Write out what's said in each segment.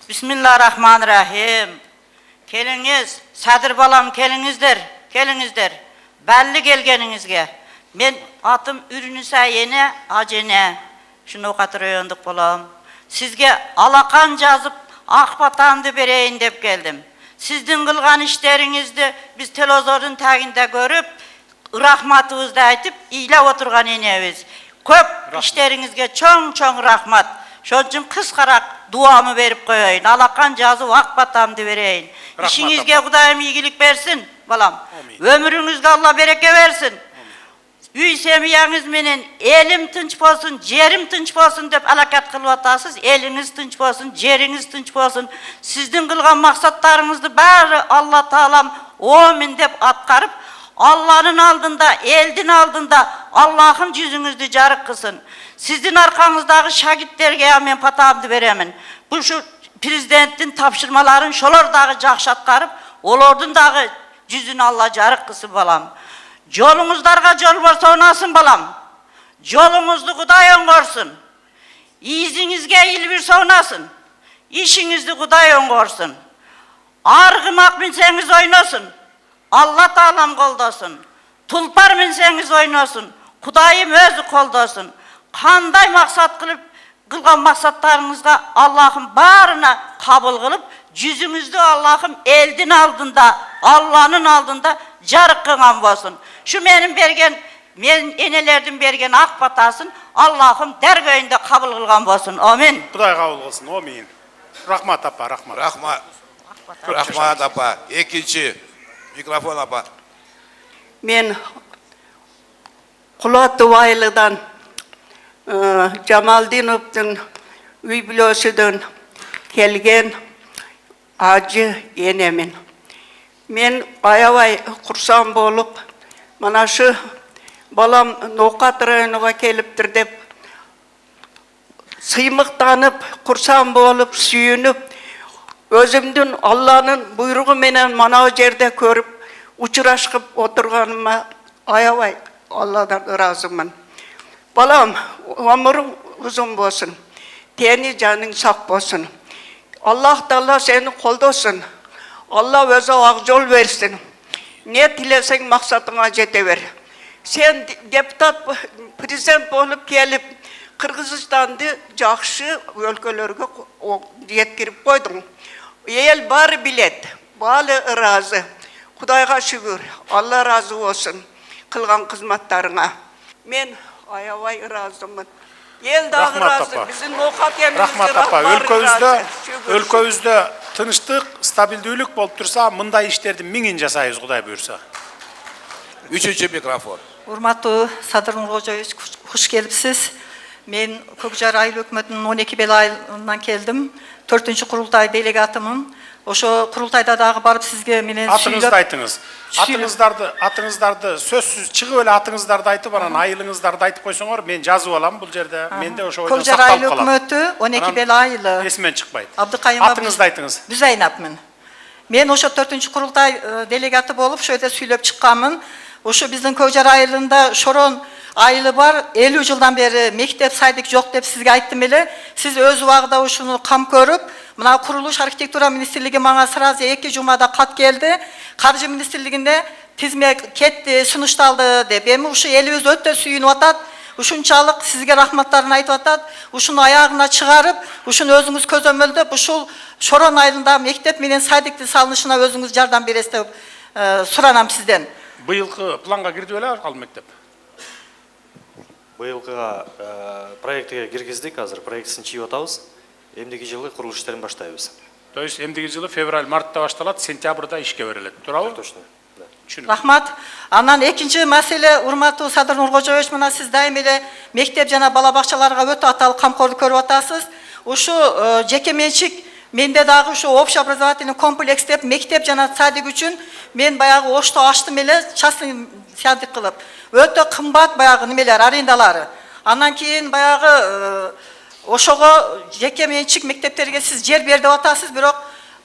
Bismillahirrahmanirrahim. Keliniz, Sadır balam kelinizdir. Belli gelgeningizge. Men atım Ürünüsa yene acene. Şunu katırıyondik bolam. Sizge alakan yazıp akbatandı bereyin dep geldim. Sizdin kılgan işlerinizdi biz televizorun taginde görüp rahmatınızda aytıp iyile oturgan eneviz. Köp işlerinizge çoğun rahmat. Şonçun kıskarak duamı verip koyayın. Alakan yazıp akbatandı vereyin. İşinizge Kudayım iyilik versin balam. Ömrünüzde Allah bereke versin. Üy semiyanız menen elim tınç bolsun, jerim tınç bolsun dep alakat kılıp atasız. Eliniz tınç bolsun, jeriniz tınç bolsun. Sizdin kılgan maksatlarınızdı bari Allah Taalam amin dep atkarıp Allah'ın aldında, eldin aldında Allah'ın yüzünüzde jarık kılsın. Sizdin arkanızdaki şagitlerge men patamdı veremin. Bu şu prezidentin tapşırmaların şolardagı jakşatkarıp olordun dagı yüzünü Allah jarık kılsın balam. Yolunuzlarga yol varsa onasın balam. Yolunuzdu Kuday öngörsün. İzinizge il bir sonasın. İşinizdi Kuday öngörsün. Argımak binseniz oynasın. Allah Taalam koldasın. Tulpar binseniz oynasın. Kudayım özü koldasın. Kanday maksat kılgan maksatlarınızda Allah'ın barına kabul kılıp yüzünüzde Allah'ım eldin aldında, Allah'ın aldında jarık kılgan bolsun. Şu men enelerden bergen ak batasın, Allah'ım dergöyünde kabul kılgan bolsun. Amin. Kuday kabul kılsın. Amin. Rahmat apa, rahmat. Rahmat apa. İkinci mikrofon apa. Men Kulatı Vaylı'dan Cemaldinov'dan Üybülösü'den kelgen acı enemin. Men ayavay kursam bolup, mana şu balam Nokat rayonuna keliptir dep, sıymıktanıp, kursam bolup, süyünüp, özümdün Allah'ın buyruğu menen mana o jerde körüp, uçuraşkıp oturganıma ayavay Allah'dan razımın. Balam, ömrün uzun bolsun, teni canın sak bolsun. Allah Teala seni koldasın. Allah özü ak yol versin. Ne dilesen maksatına jetever. Sen deputat, prezident bolup gelip Kırgızistan'da jakşı өлkөлөргө yetkirip koydun. El bari bilet, bali razı. Kudayga şükür, Allah razı olsun kılgan kızmatlarına. Men ayavay razımın. El dağı razı, bizim Nokat Rahmat apa. Өлkөбүздө тынычтык, стабилдүүлүк болуп турса, мындай иштерди миңин жасайбыз, Кудай буйрса. Üçüncü mikrofon. Урматтуу Садыр Нуркожоевич, хуш келипсиз. Мен Көкжар айыл өкмөтүнүн 12 бел айынан келдим. 4-чү курултай делегатымын. Ошо курултайда дагы барып сизге менен Атыңызды айтыңыз. Атыңыздарды сөзсүз чыгып эле атыңыздарды айтып, анан айылыңыздарды айтып койсоңор, мен жазып алам бул жерде. Менде ошо ойдон Көкжар сакталып айыл калат. өкмөтү 12 бел айылы. Эсимен чыкпайт. Абдыкайым Атыңызды айтыңыз. Бүзайнапмын. Мен ошо 4-чү курултай делегаты болуп, ошо жерде сүйлөп чыкканмын. Ошо биздин Көкжар айылында Шорон айылы бар, 50 жылдан бери мектеп сайдык жок деп сизге айттым эле. Сиз өз убагында ушуну кам көрүп, мына курулуш архитектура министрлиги мага сразу 2 жумада кат келди. Каржы министрлигинде тизме кетти, сунушталды деп. Эми ушу элибиз өтө сүйүнүп атат. Ушунчалык сизге рахматтарын айтып атат. Ушуну аягына чыгарып, ушуну өзүңүз көзөмөлдөп, ушул Шорон айылында мектеп менен сайдыкты салынышына өзүңүз жардам бересиз деп суранам сизден. Быйылкы планга кирди беле ал мектеп? Быйылкыга проектке киргиздик, азыр проектсин чыйып атабыз. Эмдиги жылы курулуш иштерин баштайбыз. То есть эмдиги жылы февраль-мартта башталат, сентябрда ишке берилет. Туурабы? Точно. Рахмат. Анан экинчи маселе, урматтуу Садыр Нуркожоевич, мына сиз дайым эле мектеп жана бала бакчаларга өтө аталык камкорлук көрүп атасыз. Ушу жеке менчик менде дагы ушу общеобразовательный комплекс деп мектеп жана садик үчүн мен баягы Ошто ачтым эле, частный садик кылып. Өтө кымбат баягы немелер, арендалары. Андан кийин баягы ошого жеке менчик мектептерге сиз жер бер деп атасыз, бирок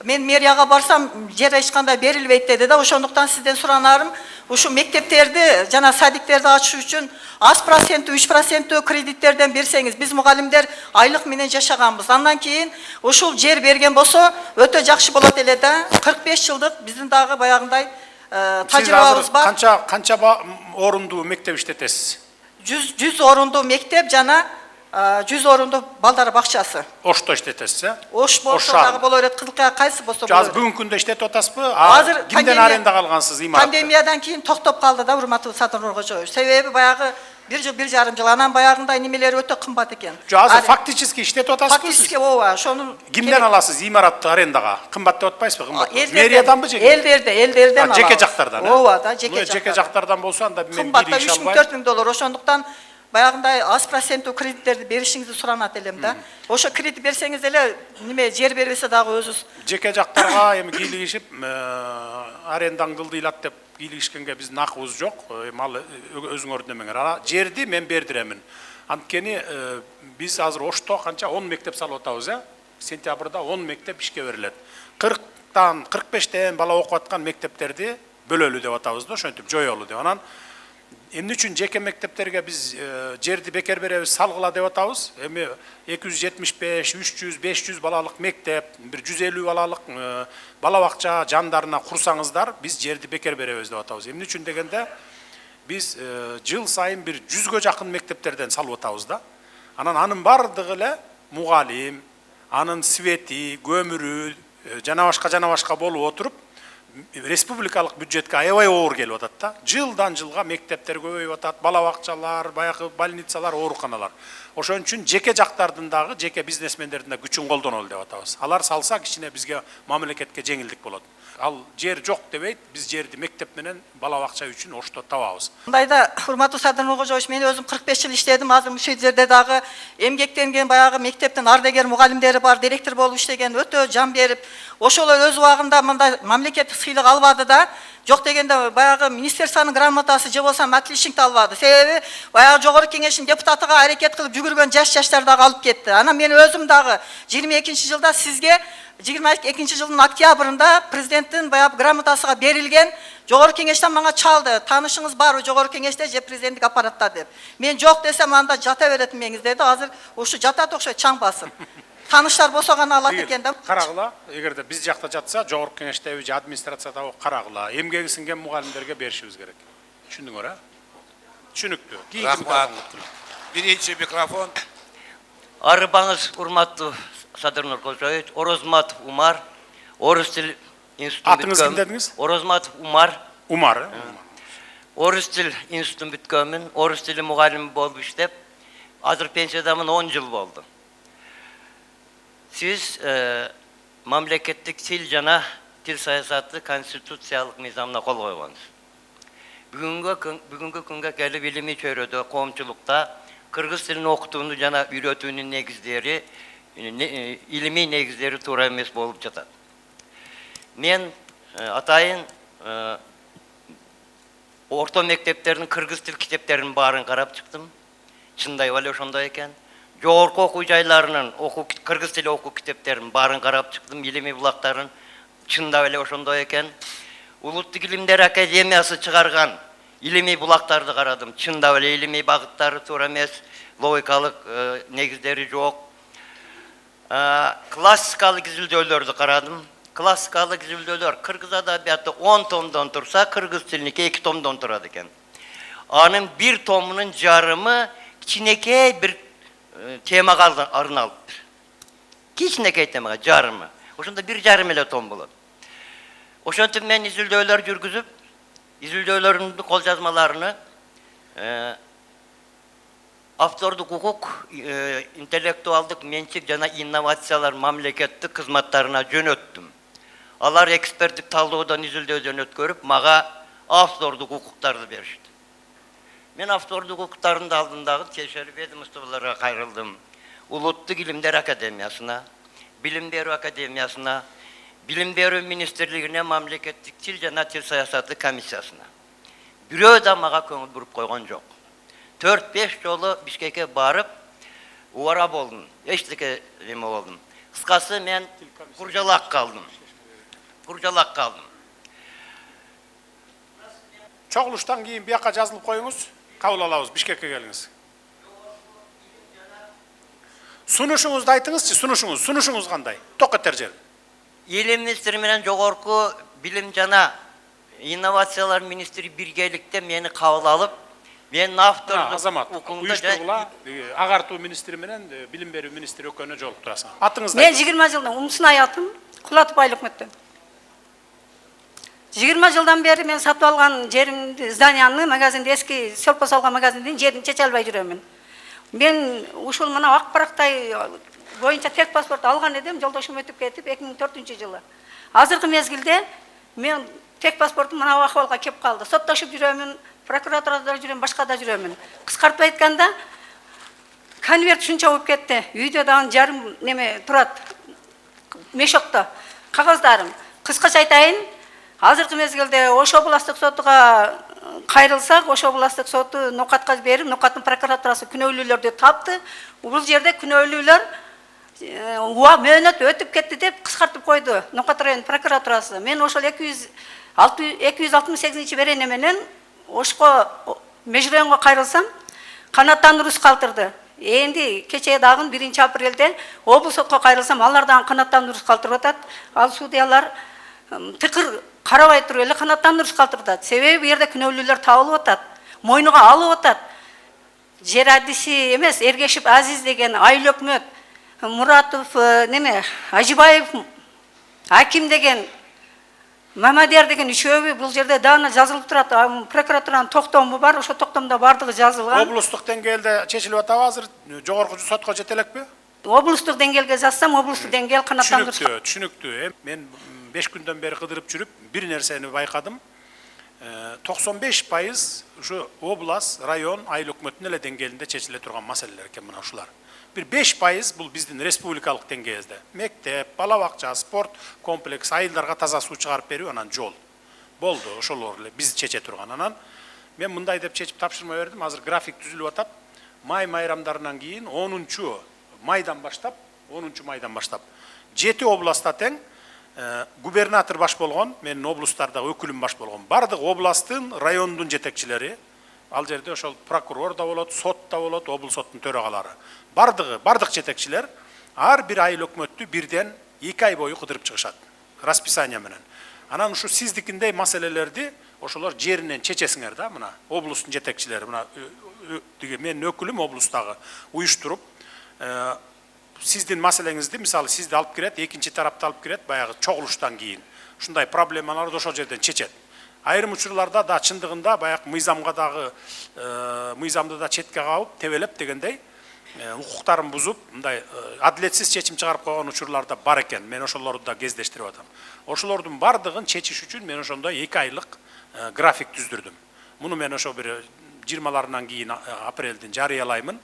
мен мэрияга барсам жер эч кандай берилбейт деди да. Ошондуктан сизден суранарым, ушу мектептерди жана садиктерди ачыш үчүн аз проценттүү, 3% кредиттерден берсеңиз, биз мугалимдер айлык менен жашаганбыз. Андан кийин ушул жер берген болсо өтө жакшы болот эле да. 45 жылдык биздин дагы баягындай Сиз тажрыйбабыз азыр бар. канча орунду мектеп иштетесиз? 100 орунду мектеп жана 100 орунду балдар бакчасы. Ошто иштетесиз, э? Ош болсо шаар. дагы боло берет, Кызылкая кайсы болсо боло Азыр берет. бүгүнкү күндө иштетип атасызбы? Азыр Кимден аренда алгансыз имаратты? Пандемиядан кийин токтоп калды да, урматтуу Садыр Нуркожоевич. Себеби баягы 1 жыл, 1,5 жыл анан баягындай немелер өтө кымбат экен. Азыр фактически иштетип атасызбы? Фактически ооба, ошону Кимден аласыз имаратты арендага? Кымбат деп атпайсызбы? Кымбат. Элдерден- Мэрияданбы же? Элдерден алабыз. Жеке жактардан. Ооба да, Жеке жеке жактардан болсо анда мен Кымбатта бир иш 3 албайм. 4 миң доллар. Ошондуктан баягындай аз проценттүү кредиттерди беришиңизди суранат элем да. Ошо кредит берсеңиз эле неме жер бербесе дагы өзүбүз Жеке жактарга эми кийлигишип арендаң кылдыйлат деп кийлигишкенге биздин акыбыз жок. Ал өзүңөр демеңер. Ана жерди мен бердиремин. Анткени биз азыр Ошто канча 10 мектеп салып атабыз, э? Сентябрда 10 мектеп ишке берилет. 40тан 45тен бала окуп аткан мектептерди бөлөлү деп атабыз да, ошентип жоёлу деп. Анан эмне үчүн жеке мектептерге биз жерди бекер беребиз, салгыла деп атабыз? Эми 275, 300, 500 балалык мектеп, бир 150 балалык бала бакча жандарына курсаңыздар, биз жерди бекер беребиз деп атабыз. Эмне үчүн дегенде биз жыл сайын бир 100гө жакын мектептерден салып атабыз да. Анан анын бардыгы эле мугалим, анын свети, көмүрү жана башка болуп отуруп республикалык бюджетке аябай оор келип атат да. Жылдан жылга мектептер көбөйүп атат, бала бакчалар, баягы больницалар, ооруканалар. Ошон үчүн жеке жактардын дагы, жеке бизнесмендердин да күчүн колдонолу деп атабыз. Алар салса кичине бизге мамлекетке жеңилдик болот. Ал жер жок дебейт, биз жерди мектеп менен бала бакча үчүн Ошто табабыз. Мындайда, урматтуу Садыр Нуркожоевич, мен өзүм 45 жыл иштедим. Азыр ушул жерде дагы эмгектенген баягы мектептин ардагер мугалимдери бар, директор болуп иштеген, өтө жан берип, ошолор өз убагында мындай мамлекеттик сыйлык албады да. Жок дегенде баягы министерствонун грамотасы же болсо отличникти албады. Себеби баягы жогорку кеңештин депутатыга аракет кылып жүгүргөн жаштар дагы алып кетти. Анан мен өзүм дагы 22 жылда сизге 22 жылдын октябрында президенттин баягы грамотасыга берилген, жогорку кеңештен мага чалды. Таанышыңыз барбы жогорку кеңеште же президенттик аппаратта деп. Мен жок десем анда жата берет меңиз деди. Азыр ушу жатат окшойт чаң басып. Таныштар болсо гана алат экен да. Карагыла, эгерде биз жакта жатса, жогорку кеңештеби же администрацияда карагыла, эмгеги сиңген мугалимдерге беришибиз керек. Түшүндүңөр, а? Түшүнүктүү. Рахмат. Биринчи микрофон. Арыбаңыз, урматтуу Садыр Нуркожоевич, Орозматов Умар, Орус тил институтун Атыңыз ким дедиңиз? Орозматов Умар, Умар, Орус тил институтун бүткөнмүн, орус тили мугалими болуп иштеп, азыр пенсиядамын 10 жыл болду. Сиз мамлекеттик тил жана тил саясаты конституциялык мыйзамына кол койгонсуз. Бүгүнгү күнгө келип илимий чөйрөдө, коомчулукта кыргыз тилин окутууну жана үйрөтүүнүн негиздери, илимий негиздери туура эмес болуп жатат. Мен атайын орто мектептердин кыргыз тил китептеринин баарын карап чыктым. Чындай эле ошондой экен. Жогорку окуу жайларынын кыргыз тили окуу китептеринин баарын карап чыктым. Илимий булактарын чындап эле ошондой экен. Улуттук илимдер академиясы чыгарган илимий булактарды карадым. Чындап эле илимий багыттары туура эмес, логикалык негиздери жок. Классикалык изилдөөлөрдү карадым. Классикалык изилдөөлөр кыргыз адабияты 10 томдон турса, кыргыз тилиники 2 томдон турат экен. Анын 1 томунун жарымы кичинекей бир темага арналыптыр. Кичинекей темага жарымы. Ошондо 1,5 эле том болот. Ошентип мен изилдөөлөр жүргүзүп, изилдөөлөрүмдүн кол жазмаларыны автордук укук, интеллектуалдык менчик жана инновациялар мамлекеттик кызматтарына жөнөттүм. Алар эксперттик талдоодон изилдөөдөн өткөрүп, мага автордук укуктарды беришти. Мен автордук укуктардын алдындагы тиешелүү ведомстволорго кайрылдым. Улуттук илимдер академиясына, билим берүү академиясына, билим берүү министрлигине, мамлекеттик тил жана тил саясаты комиссиясына. Бирөө да мага көңүл буруп койгон жок. 4-5 жолу Бишкекке барып, убара болдум. Эчтеке эме болдум. Кыскасы мен куржалак калдым. kurcalak kaldım. Çoğuluştan keyin bu yoqqa жазылып koyunuz. Kabul alabız. Bişkekке geliniz. Sunuşuңuzду айтыңызчы, sunuşuңuz кандай? Токеттер жер. İlim Ministri менен жогорку bilim жана innovatsiyalar ministri birgelikte meni kabul alıp, men avtorluk Азамат, hukukunda уюштургула, агартуу министри менен билим берүү министри экөөнө жолугуп турасың. Атыңызды Мен айтыңыз. 20 жылдан Умсун аятым Кулатов айлык мектеп. 20 жылдан бери мен сатып алган жеримди, зданияны, магазинди, эски сөлпө салган магазиндин жерин чече албай жүрөмүн. Мен ушул мына ак барактай боюнча тек паспорт алган эдим, жолдошум өтүп кетип 2004-жылы. Азыркы мезгилде мен тек паспортум мына акыбалга кеп калды. Соттошуп жүрөмүн, прокуратурада жүрөм, башка да жүрөмүн. Кыскартып айтканда, конверт шунча болуп кетти. Үйдө дагы жарым неме турат. Мешокто кагаздарым. Кыскача айтайын, азыркы мезгилде Ош областык сотуга кайрылсак, Ош областык соту нокатка берип, нокаттын прокуратурасы күнөөлүүлөрдү тапты. Бул жерде күнөөлүүлөр мөөнөт өтүп кетти деп кыскартып койду Нокат район прокуратурасы. Мен ошол 268 берене менен Ошко межрайонго кайрылсам, канаттандырууз калтырды. Энди кечээ дагы 1-апрелде облус сотко кайрылсам, алар дагы канаттандырууз калтырып атат. Ал судьялар тыкыр карабай туруп эле канаттандырууз калтырдат. Себеби бу жерде күнөөлүүлөр табылып атат, мойнуга алып атат. Жер адиси эмес, Эргешип Азиз деген, Айлөкмөт, Муратов, Ажибаев, Аким деген, Мамадияр деген үшөөбү бул жерде дагы жазылып турат. Прокуратуранын токтому бар, ошо токтомдо бардыгы жазылган. Облустук деңгээлде чечилип атабы азыр? Жогорку сотко жете элекпи? Облустук деңгээлге жазсам, облустук деңгээл канаттандырып. Түшүнүктүү. Мен 5 күндөн бери кыдырып жүрүп, бир нерсени байкадым. 95% ушу област, район, айыл өкмөтүнүн эле деңгээлинде чечиле турган маселелер экен мына ушулар. Bir 5% бул биздин республикалык деңгээлде. Мектеп, бала бакча, спорт комплекс, айылдарга таза суу чыгарып берүү, анан жол. Болду, ошолор эле биз чече турган. Анан мен мындай деп чечип тапшырма бердим. Азыр график түзүлүп атат. Май майрамдарынан кийин 10 майдан баштап, 7 областта тең губернатор баш болгон, менин облустардагы өкүлүм баш болгон. Бардык областтын, райондун жетекчилери, ал жерде ошол прокурор да болот, сот да болот, облус соттун төрагалары. Бардык жетекчилер ар бир айыл өкмөттү бирден 2 ай бою кыдырып чыгышат. Расписание менен. Анан ушу сиздикиндей маселелерди ошолор жеринен чечесиңер да, мына облустун жетекчилери, мына менин өкүлүм облустагы уюштуруп, сиздин маселеңизди, мисалы сизди алып кирет, экинчи тарапты алып кирет, баягы чогулуштан кийин. Ушундай проблемаларды ошол жерден чечет. Айрым учурларда да чындыгында баягы мыйзамга дагы мыйзамды да четке кабып, тебелеп дегендей укуктарын бузуп, мындай адилетсиз чечим чыгарып койгон учурларда бар экен. Мен ошолорду да кездештирип атам. Ошолордун бардыгын чечиш үчүн мен ошондой 2 айлык график түздүрдүм. Муну мен ошо бир 20-ларынан кийин апрелдин жарыялаймын.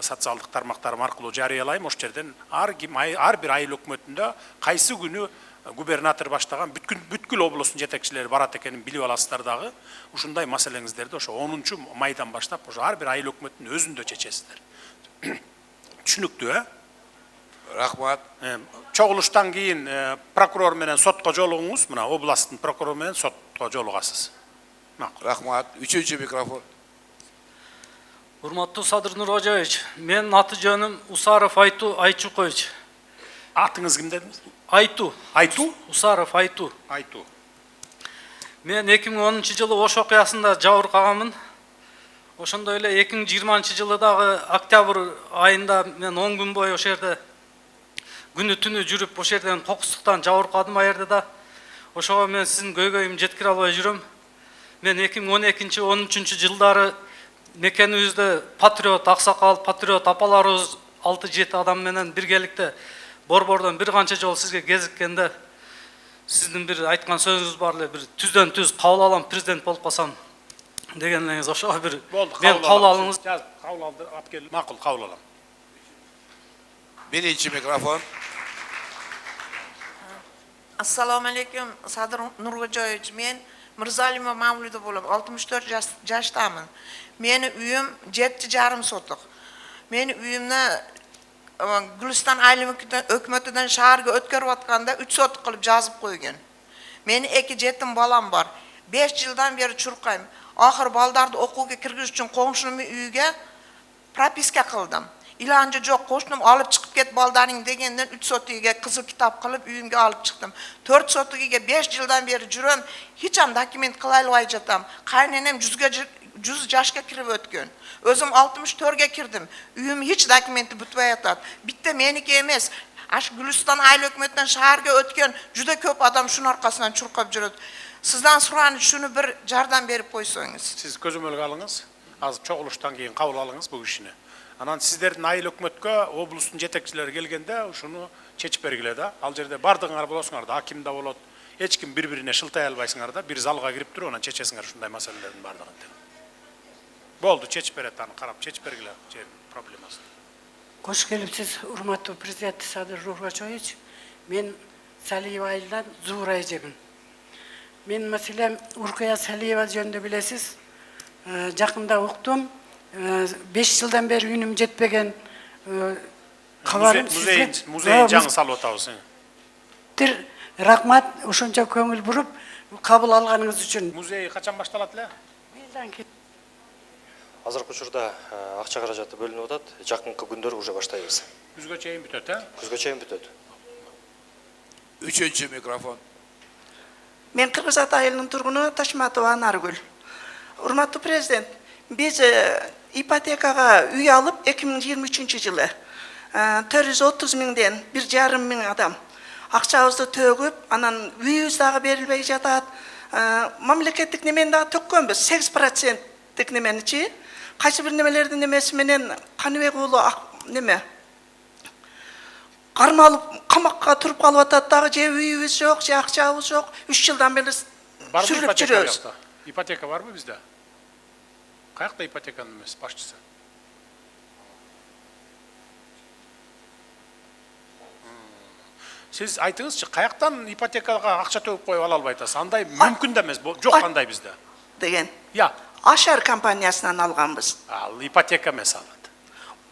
Социалдык тармактарым аркылуу жарыялайм. Ошол жерден ар бир айыл өкмөтүндө кайсы күнү губернатор баштаган бүткүл облустун жетекчилери барат экенин билип аласыздар дагы. Ушундай маселеңиздерди ошо 10 майдан баштап ошо ар бир айыл өкмөтүнүн өзүндө чечесиздер. Түшүнүктүү, Рахмат. Чогулуштан кийин прокурор менен сотко жолугуңуз, мына областтын прокурору менен сотко жолугасыз. Рахмат. 3-чү микрофон. Урматтуу Садыр Нуркожоевич, менин аты жөнүм Усаров Айту Айчукович. Атыңыз ким дедиңиз? Айту. Айту? Усаров Айту. Айту. Мен 2010-жылы Ош окуясында жабыркаганмын. Ошондой эле 2020 жылдагы октябрь айында мен 10 күн бою ошол жерде күнү түнү жүрүп ошол жерден кокустуктан жабыркадым аерде да. Ошого мен сиздин көйгөйүмдү жеткире албай жүрөм. Мен 2012-13 жылдары мекенибизде патриот аксакал, патриот апаларыбыз 6-7 адам менен биргеликте борбордон бир канча жолу сизге кезиккенде сиздин бир айткан сөзүңүз бар эле, бир түздөн түз кабыл алам президент болуп калсам дегениңиз ошого бир мен кабыл алыңыз. Кабыл алды, алып кел. Макул, кабыл алам. 1-чи микрофон. Assalomu alaykum, Sadir Nurkojovich. Men Mirzalima Mavludova, 64 yoshdaman. Meni uyim 7,5 sotix. Meni uyimni Guliston aylim hökumətindən shaharga o'tkazib atganda 3 sotix qilib yozib qo'ygan. Meni 2 jetim balam var. 5 yıldan beri çurkayım. Ahır baldardı okuga kirgiz üçün komşunumun uyga propiska kıldım. İlancı yok, koşnum alıp çıkıp get baldarın degenden 3 sotiga kızıl kitap kılıp uyumga alıp çıktım. 4 sotiga 5 yıldan beri жүрөм, hiç am dokument kılaylabay jatam. Kaynenem 100 yaşka kirip ötken. Özüm 64'ge kirdim. Uyum hiç dokumenti bütbay atat. Bitte meniki emes. Aş Gülistan aylı hökümetten şaharga ötken juda köp adam şunun arkasından çurkap жүрөт. Sizden surany şunu bir jardan berip koysoňuz. Siz közömölgü alыңыз. Az çoğuluştan keyin kabul alыңыз bu işini. Anan sizlerden ayыл hökümetke oblustun jetekçileri gelgende şunu çeçip bergile da. Al jerde bardığыңар bolosуңар da, hakim da bolot. Hiç kim bir-birine şıltay albaysыңар da, bir zalga girip durup, ona çeçesiңар şunday masalelerin bardığın. Boldu, çeçip beret аны karap, çeçip bergile probleması. Hoş gelipsiz, urmatlı Prezident Sadır Ruhraçoviç. Ben Saliyev ayından Zuhur Aycebim. Men meselem Urkaya Saliyeva jönde bilesiz. Jakında okudum. 5 yıldan beri ünüm jetpegen kabarım sizge. Muzeyin жаңы салып атабыз. Rahmat, oşonça köngül burup kabul alganыңыз üçün. Muzey kaçan baştalat эле? Азыркы учурда акча каражаты бөлүнүп атат. Жакынкы күндөр уже баштайбыз. Күзгө чейин бүтөт, ha? Күзгө чейин бүтөт. Üçüncü mikrofon. Men Kırgız Ataylı'nın turgunu Taşmatova Nargül. Urmatlı Prezident, biz ipotekaga üy alıp 2023 yılı 430 mingden 1,5 ming adam akçabızды tögüp, anan üyüz dağı berilbey jatat. Mamleketlik nemen dağı tökkönbüz, 8%'lik nemen içi. Kaçı bir nemelerden nemesi menen Kanıbek oğlu neme? Karmalıp kamakka turup kalıp atat dağı je üyüz yok, je akçabız yok. 3 yıldan beri sürülüp жүрөбүz. İpoteka var mı bizde? Kayakta ipotekanın emesi başçısı. Siz aytыңызчы, kayaktan ipotekaga akça tөгүп koyup ala alбай атасыз? Андай мүмкүн да эмес, жок андай bizde. Degen. Ya, Aşar kampaniyasından alganбыз. al ipoteka emес алат.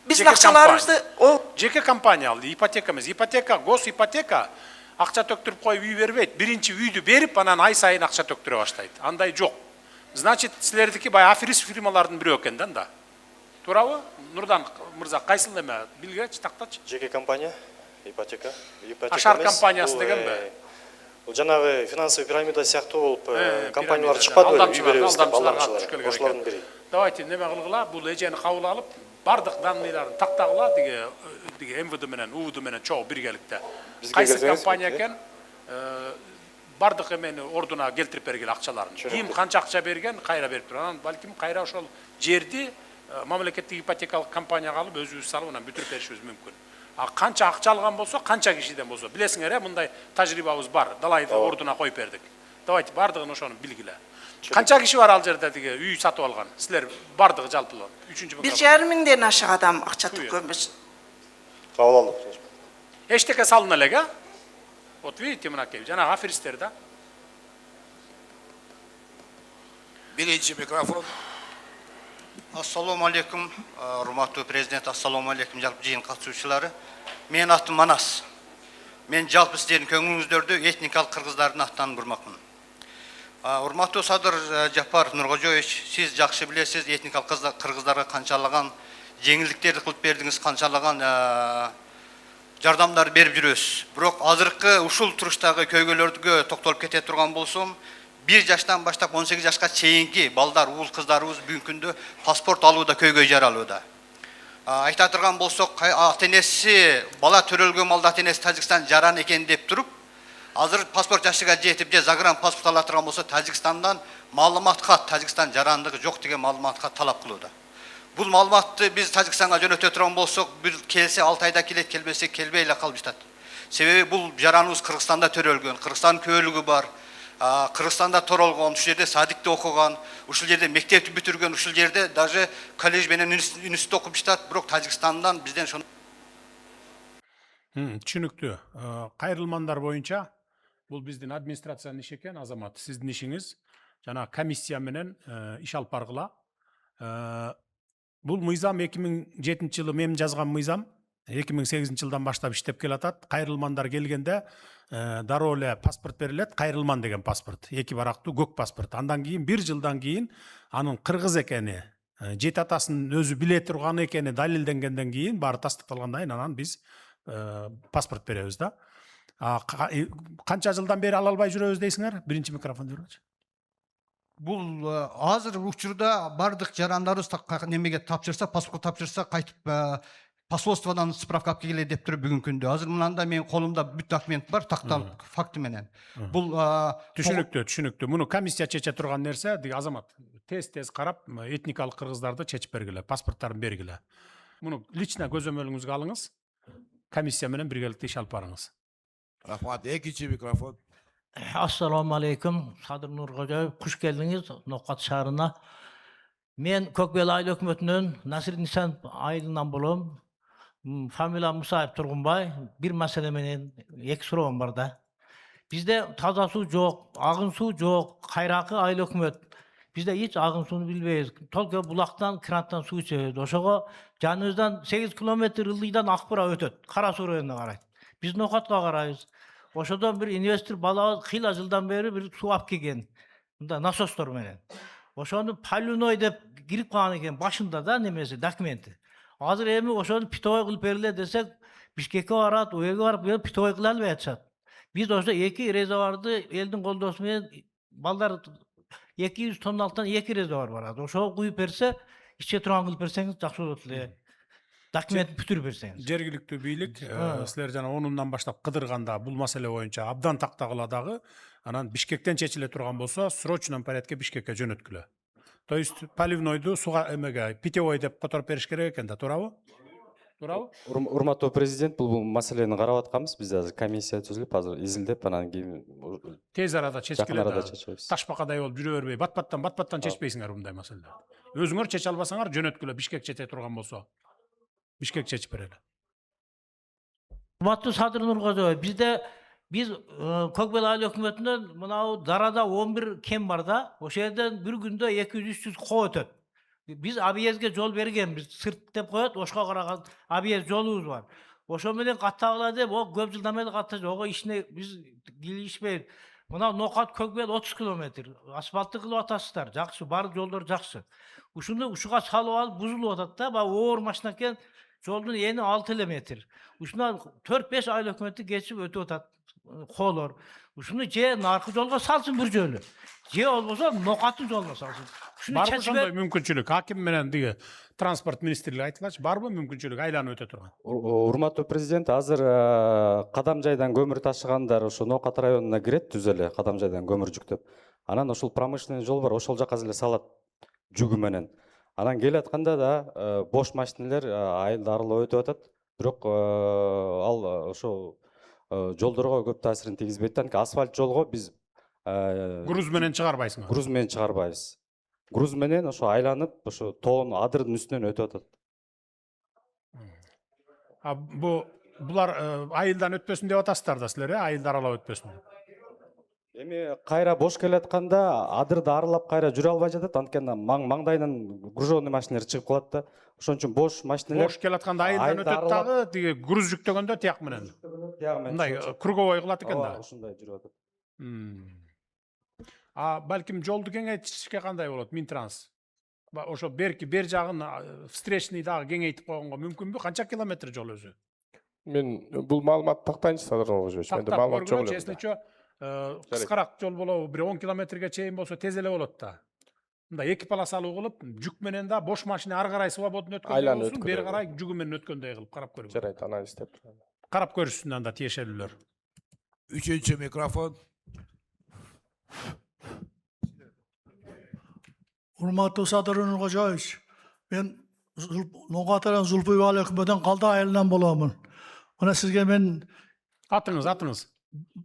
Bizim akçalarımızdı o Жеке компания алды, ипотека эмес. Ипотека, гос ипотека акча төктүрүп коюп үй бербейт. Биринчи үйдү берип, анан ай сайын акча төктүрө баштайт. Андай жок. Значит, силердики бай аферис фирмалардын бирөө экен да. Туурабы? Нурдан мырза кайсыл эме билгечи, тактачы. Жеке компания, ипотека. Ашар компаниясы дегенби? Бул жанагы финансовый пирамида сыяктуу болуп, компаниялар чыкпады беле, үй беребиз деп алдамчылар. Ошолордун бири. Давайте неме кылгыла, бул эжени кабыл алып, бардык данныйларын тактагыла, диге МВД менен, УВД менен чогуу биргеликте. Кайсы компания экен? Бардык эмени ордуна келтирип бергиле акчаларын. Ким канча акча берген, кайра берип тур. Анан балким кайра ошол жерди мамлекеттик ипотекалык компанияга алып өзүбүз салып анан бүтүрүп беришибиз мүмкүн. А канча акча алган болсо, канча кишиден болсо, билесиңер, мындай тажрыйбабыз бар. Далайды ордуна коюп бердик. Давайте бардыгын ошону билгиле. Канча киши бар ал жерде тиги үй сатып алган? Силер бардыгы жалпылоо. 1,5 mingden aşağı adam akça tökkönбүз. Кабыл алдык. Эчтеке салына элек, а? Вот видите, мынакей, жанагы аферистер да. Birinci mikrofon. Assalamu alaikum, урматтуу президент, assalamu alaikum жалпы жыйын катышуучулары. Менин атым Манас. Мен жалпы сиздердин көңүлүңүздөрдү этникалык кыргыздардын аттан бурмакмын. Урматтуу Садыр Жапар Нуркожоевич, сиз жакшы билесиз, этникалык кыргыздарга канчалаган жеңилдиктерди кылып бердиңиз, канчалаган жардамдар берип жүрөбүз. Бирок азыркы ушул туруштагы көйгөйлөргө токтолуп кете турган болсом, 1 жаштан баштап 18 жашка чейинки балдар, уул кыздарыбыз бүгүнкү күндө паспорт алууда көйгөй жаралууда. Айта турган болсок, ата-энеси бала төрөлгөн малда ата-энеси Тажикстан жаран экен деп туруп, азыр паспорт жашыга жетип же загран паспорт ала турган болсо, Тажикстандан маалымат кат, Тажикстан жарандыгы жок деген маалымат кат талап кылууда. Бул маалыматты биз Тажикстанга жөнөтө турган болсок, бир келсе 6 айда келет, келбесе келбей эле калып жатат. Себеби бул жараныбыз Кыргызстанда төрөлгөн, Кыргызстан көөлүгү бар. Кыргызстанда торолгон, ушул жерде садикте окуган, ушул жерде мектепти бүтүргөн, ушул жерде даже коллеж менен университетте окуп жатат, бирок Тажикстандан бизден шону Түшүнүктүү. Кайрылмандар боюнча бул биздин администрациянын иши экен, Азамат. Сиздин ишиңиз жана комиссия менен иш алып баргыла. Бул мыйзам 2007 жылы мен жазган мыйзам. 2008 жылдан баштап иштеп келатат. Кайрылмандар келгенде дароо эле паспорт берилет, кайрылман деген паспорт, эки барактуу көк паспорт. Андан кийин 1 жылдан кийин анын кыргыз экени, жети атасынын өзү биле турган экени далилденгенден кийин баары тастыкталгандан кийин анан биз паспорт беребиз да. Канча жылдан бери ала албай жүрөбүз дейсиңер? Биринчи микрофон берчи. Бул азыр учурда бардык жарандарыбыз немеге тапшырса, паспорт тапшырса кайтып посольстводан справка алып келгиле деп туруп бүгүнкү күндө. Азыр мынанда менин колумда бүт документ бар, такталып факты менен. Бул түшүнүктүү. Муну комиссия чече турган нерсе, азамат тез карап этникалык кыргыздарды чечип бергиле, паспорттарын бергиле. Муну лично көзөмөлүңүзгө алыңыз. Комиссия менен биргеликте иш алып барыңыз. Рахмат. Экинчи микрофон. Assalamu alaikum. Sadır Nurgözoyev, kuş geldiniz Nokat şahrına. Men Kökbel Aile Hökümeti'nin Nasir Nisan ayılından bulum. Familya Musayip Turgunbay. Bir mesele menen iki sorum var da. Bizde taza su yok, ağın su yok, kayrakı aile hükümet. Bizde hiç ağın suyunu bilmeyiz. Tolga bulaktan, kırattan su içiyoruz. Oşağa canınızdan 8 kilometre ılıydan akbura ötüt. Karasu rayonuna karayız. Biz Nokat'a karayız. Oşadan bir investor balağı xila yıldan beri bir su ap kelgen. Bunda nasostor menen. Oşanı Palunoy dep girip kalan eken başında da nemesi dokumenti. Hazır emi oşanı pitoy kılıp berile desek Bişkek'e varat, o yerge varıp pitoy kılal ve etçat. Biz oşda 2 rezervardı, eldin koldosu menen ballar 200 tonun altından 2 rezervar var. Oşağı kuyup berse, içe turan kılıp berseniz jakşı olotulu. Dokument бүтүрүп берсеңиz. Жергиликтүү бийлик силер жана 10-ундан баштап кыдырганда бул маселе боюнча абдан тактагыла дагы, анан Бишкектен чечиле турган болсо, срочный порядке Бишкекке жөнөткүлө. То есть поливнойду суга эмеге питьевой деп которуп бериш керек экен да, туурабы? Туурабы? Урматтуу президент, бул маселени карап атканбыз. Биз азыр комиссия түзүлүп, азыр изилдеп, анан кийин тез арада чечкиле да. чечебиз. Ташбакадай болуп жүрө бербей, бат-баттан чечпейсиңер мындай маселе. Өзүңөр чече албасаңар жөнөткүлө, Бишкек чете турган болсо. Бишкек чечип берели. Urmatlı Sadır Nurgözoyev, biz Kökbel Aile Hökümeti'nden mınau darada 11 kem var da, o şehirden bir günde 200-300 ko ötөт. Biz abiyezge yol bergenbiz, sırt dep koyat, oşka karagan abiyez yolumuz var. Oşo menen kattagıla dep, o köp жылдан beri kattagı, oga işine biz gilişmeyiz. Mına Nokat Kökbel 30 kilometr, asfaltlı kılıp atasızlar, jakşı, bar yollar jakşı. Uşunu uşuğa salıp alıp buzulup atat da, oğur maşinaken Жолдун ени 6 километр. Ушундан 4-5 айыл өкмөтү geçip өтүп атат. Колор. Ушуну же наркы жолго салсын бир жолу. Же болбосо Нокаттын жолуна салсын. Барбы ошондой мүмкүнчүлүк? Аким менен диги транспорт министрлиги айтылачы, барбы мүмкүнчүлүк айланып өтө турган? Урматтуу президент, азыр Кадамжайдан көмүр ташыгандар ошо Нокат районуна кирет түз эле, Кадамжайдан көмүр жүктөп. Анан ошол промышленный жол бар, ошол жака эле салат жүгү менен. Анан келатканда да бош машинелер айылды аралап өтүп атат. Бирок ал ошо жолдорго көп таасирин тийгизбейт. Анткени асфальт жолго биз груз менен чыгарбайсыңар. Груз менен чыгарбайбыз. Груз менен ошо айланып, ошо тоон адырдын үстүнөн өтүп атат. Булар айылдан өтпөсүн деп атасыздар да силер, айылды аралап өтпөсүн. Эми кайра бош келатканда адырды аралап кайра жүрө албай жатат, анткени маңдайынан груженный машиналар чыгып калат да. Ошон үчүн бош машиналар бош келатканда айылдан өтөт дагы, тиги груз жүктөгөндө тияк менен. Мындай круговой кылат экен да. Ушундай жүрүп атат. Балким жолду кеңейтишке кандай болот, Минтранс? Ошо бер жагын встречный дагы кеңейтип койгонго мүмкүнбү? Канча километр жол өзү? Мен бул маалыматты тактайынчы, Садыр Нургөзоевич. Менде маалымат жок эле. Честнечө, кыскараак жол болобу, 10 километрге чейин болсо тез эле болот да. Мындай эки полосалуу кылып, жүк менен да бош машина ары карай свободно өткөндөй болсун, бери карай жүгү менен өткөндөй кылып карап көрүңүз. Жарайт, анан иштеп турам. Карап көрүшсүн анда тиешелүүлөр. Üçüncü mikrofon. Урматтуу Садыр Нургөзоевич, мен Ноғатаран Зулпуй Аile Hökümeti'den Қалда айылынан боламын. Мына сизге мен атыңыз.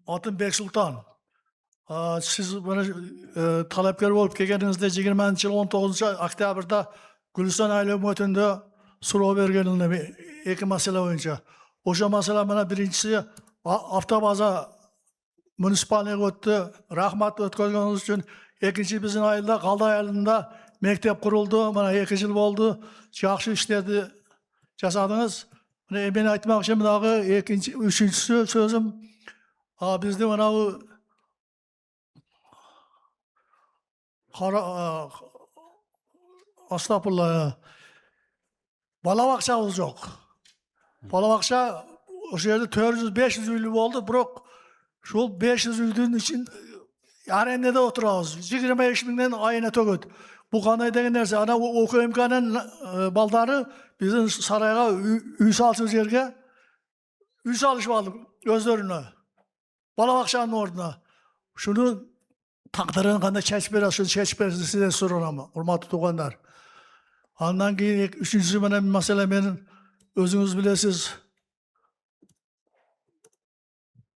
Атым Бексултан. Siz bana talepkar olup kelgeningizde 20 yıl 19 oktyabrda Gülistan Aile Hökümeti'nde so'rov berganimda iki masala boyunca. O'sha masala mana birincisi avtobaza munisipalniga o'tdi. Rahmat o'tkazganingiz uchun. Ikkinchi bizning ayılda Qalda ayılında mektep kuruldu. Mana 2 yıl oldu. Yaxshi ishlarni jasadingiz. Ben aytmakçı dagı üçüncüsü sözüm bizde manağı astagfirullah bala bakçamız yok. Bala bakça o yerde 400-500 üylü oldu. Bırak şu 500 üylünün için yarende de oturağız. 25 binden ayına tögöt. Bu kanay degen nerse ana oku imkanın baldarı bizim sarayga üy salçı yerge üy salışıp aldık gözlerine. Bala bakçanın orduna. Şunu takdırın kanda çeçip verir, şunu çeçip verir size sorun ama. Hurmatlı tuğanlar. Ondan keyin üçüncüsü bir mesele benim özünüz bilesiz.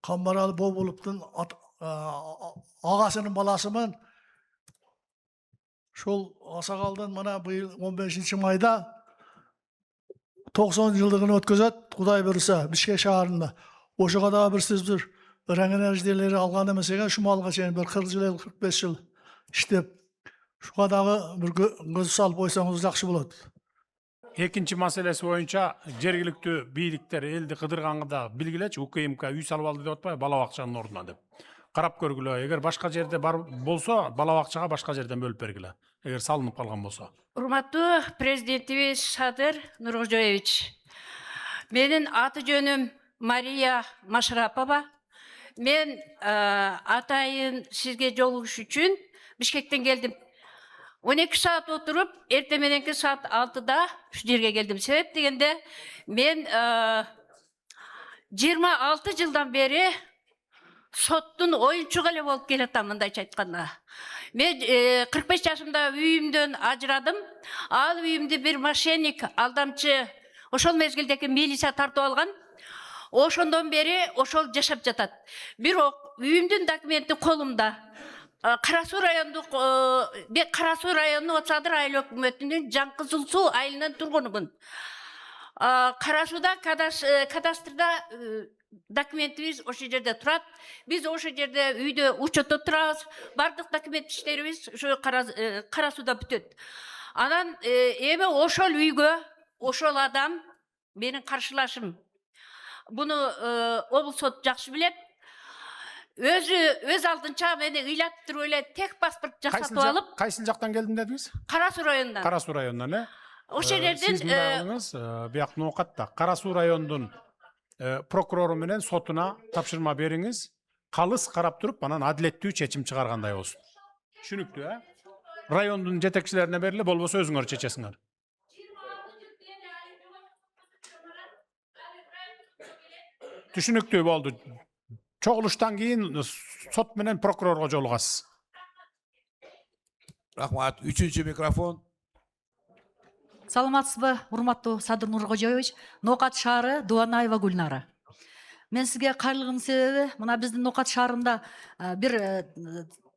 Kambaralı bol boluptun ağasının balasımın şol Asakal'dan bana bu yıl 15. mayda 90 yıldığını ötközet Kuday birisi Bişkek şaharında. Oşu kadar bir siz bir renk enerjileri alğanda mesela şu malga çeyin bir 40 yıl 45 yıl işte şu kadar bir göz salıp oysanız yaxşı болады. Ekinci maselesi boyunca жергиликтүү бийликтер элди кыдырганга билгилечи УКМК үй салып алды деп атпайбы бала бакчанын ордуна деп. Карап көргүлө. Эгер башка жерде бар болсо бала бакчага башка жерден бөлүп бергиле. Эгер салынып калган болсо. Урматтуу президентибиз Садыр Нуркожоевич. Менин аты жөнүм Мария Машрапова. Мен атайын сизге жолугуш үчүн Бишкектен келдим. 12 saat oturup ertemenenki saat 6'da şu yerge geldim. Sebep degende men 26 yıldan beri sottun oyuncu gale bolup keletam mındayça aytkanda. Men 45 yaşımda üyümdön ajıradım. Al üyümdü bir mошенник, aldamçı, oşol mezgildeki milisa tartıp algan. Oşondan beri oşol yaşap jatat. Бирок üyümdün dokumenti kolumda. Карасуу райондук Карасуу районунун Отсадыр айыл өкмөтүнүн Жаңкызыл суу айылынан тургунумун. Карасууда кадастрда документибиз ошол жерде турат. Биз ошол жерде үйдө учетто турабыз. Бардык документ иштерибиз ошо Карасууда бүтөт. Анан эми ошол үйгө ошол адам менин каршылашым. Буну облус сот жакшы билет. Öz aldınça beni ıylattır öyle tek pasport жасатып alıp. Кайсыл жактан келдим дедиңиz? Карасуу районунан. Карасуу районунан, э? Ошол жерден Сиз мындай кылыңыз, бияк ноокатта Карасуу райондун прокурору менен сотуна тапшырма бериңиз. Калыс карап туруп, анан адилеттүү чечим чыгаргандай болсун. Түшүнүктүү, э? Райондун жетекчилерине бериле, болбосо өзүңөр чечесиңер. Түшүнүктүү болду. Чогулуштан кийин сот менен прокурорго жолугасыз. Рахмат. Üçüncü mikrofon. Саламатсызбы, урматтуу Садыр Нуркожоевич, Ноокат шаары Дуанаева Гүлнара. Мен сизге кайрылган себеби, мына биздин Ноокат шаарында бир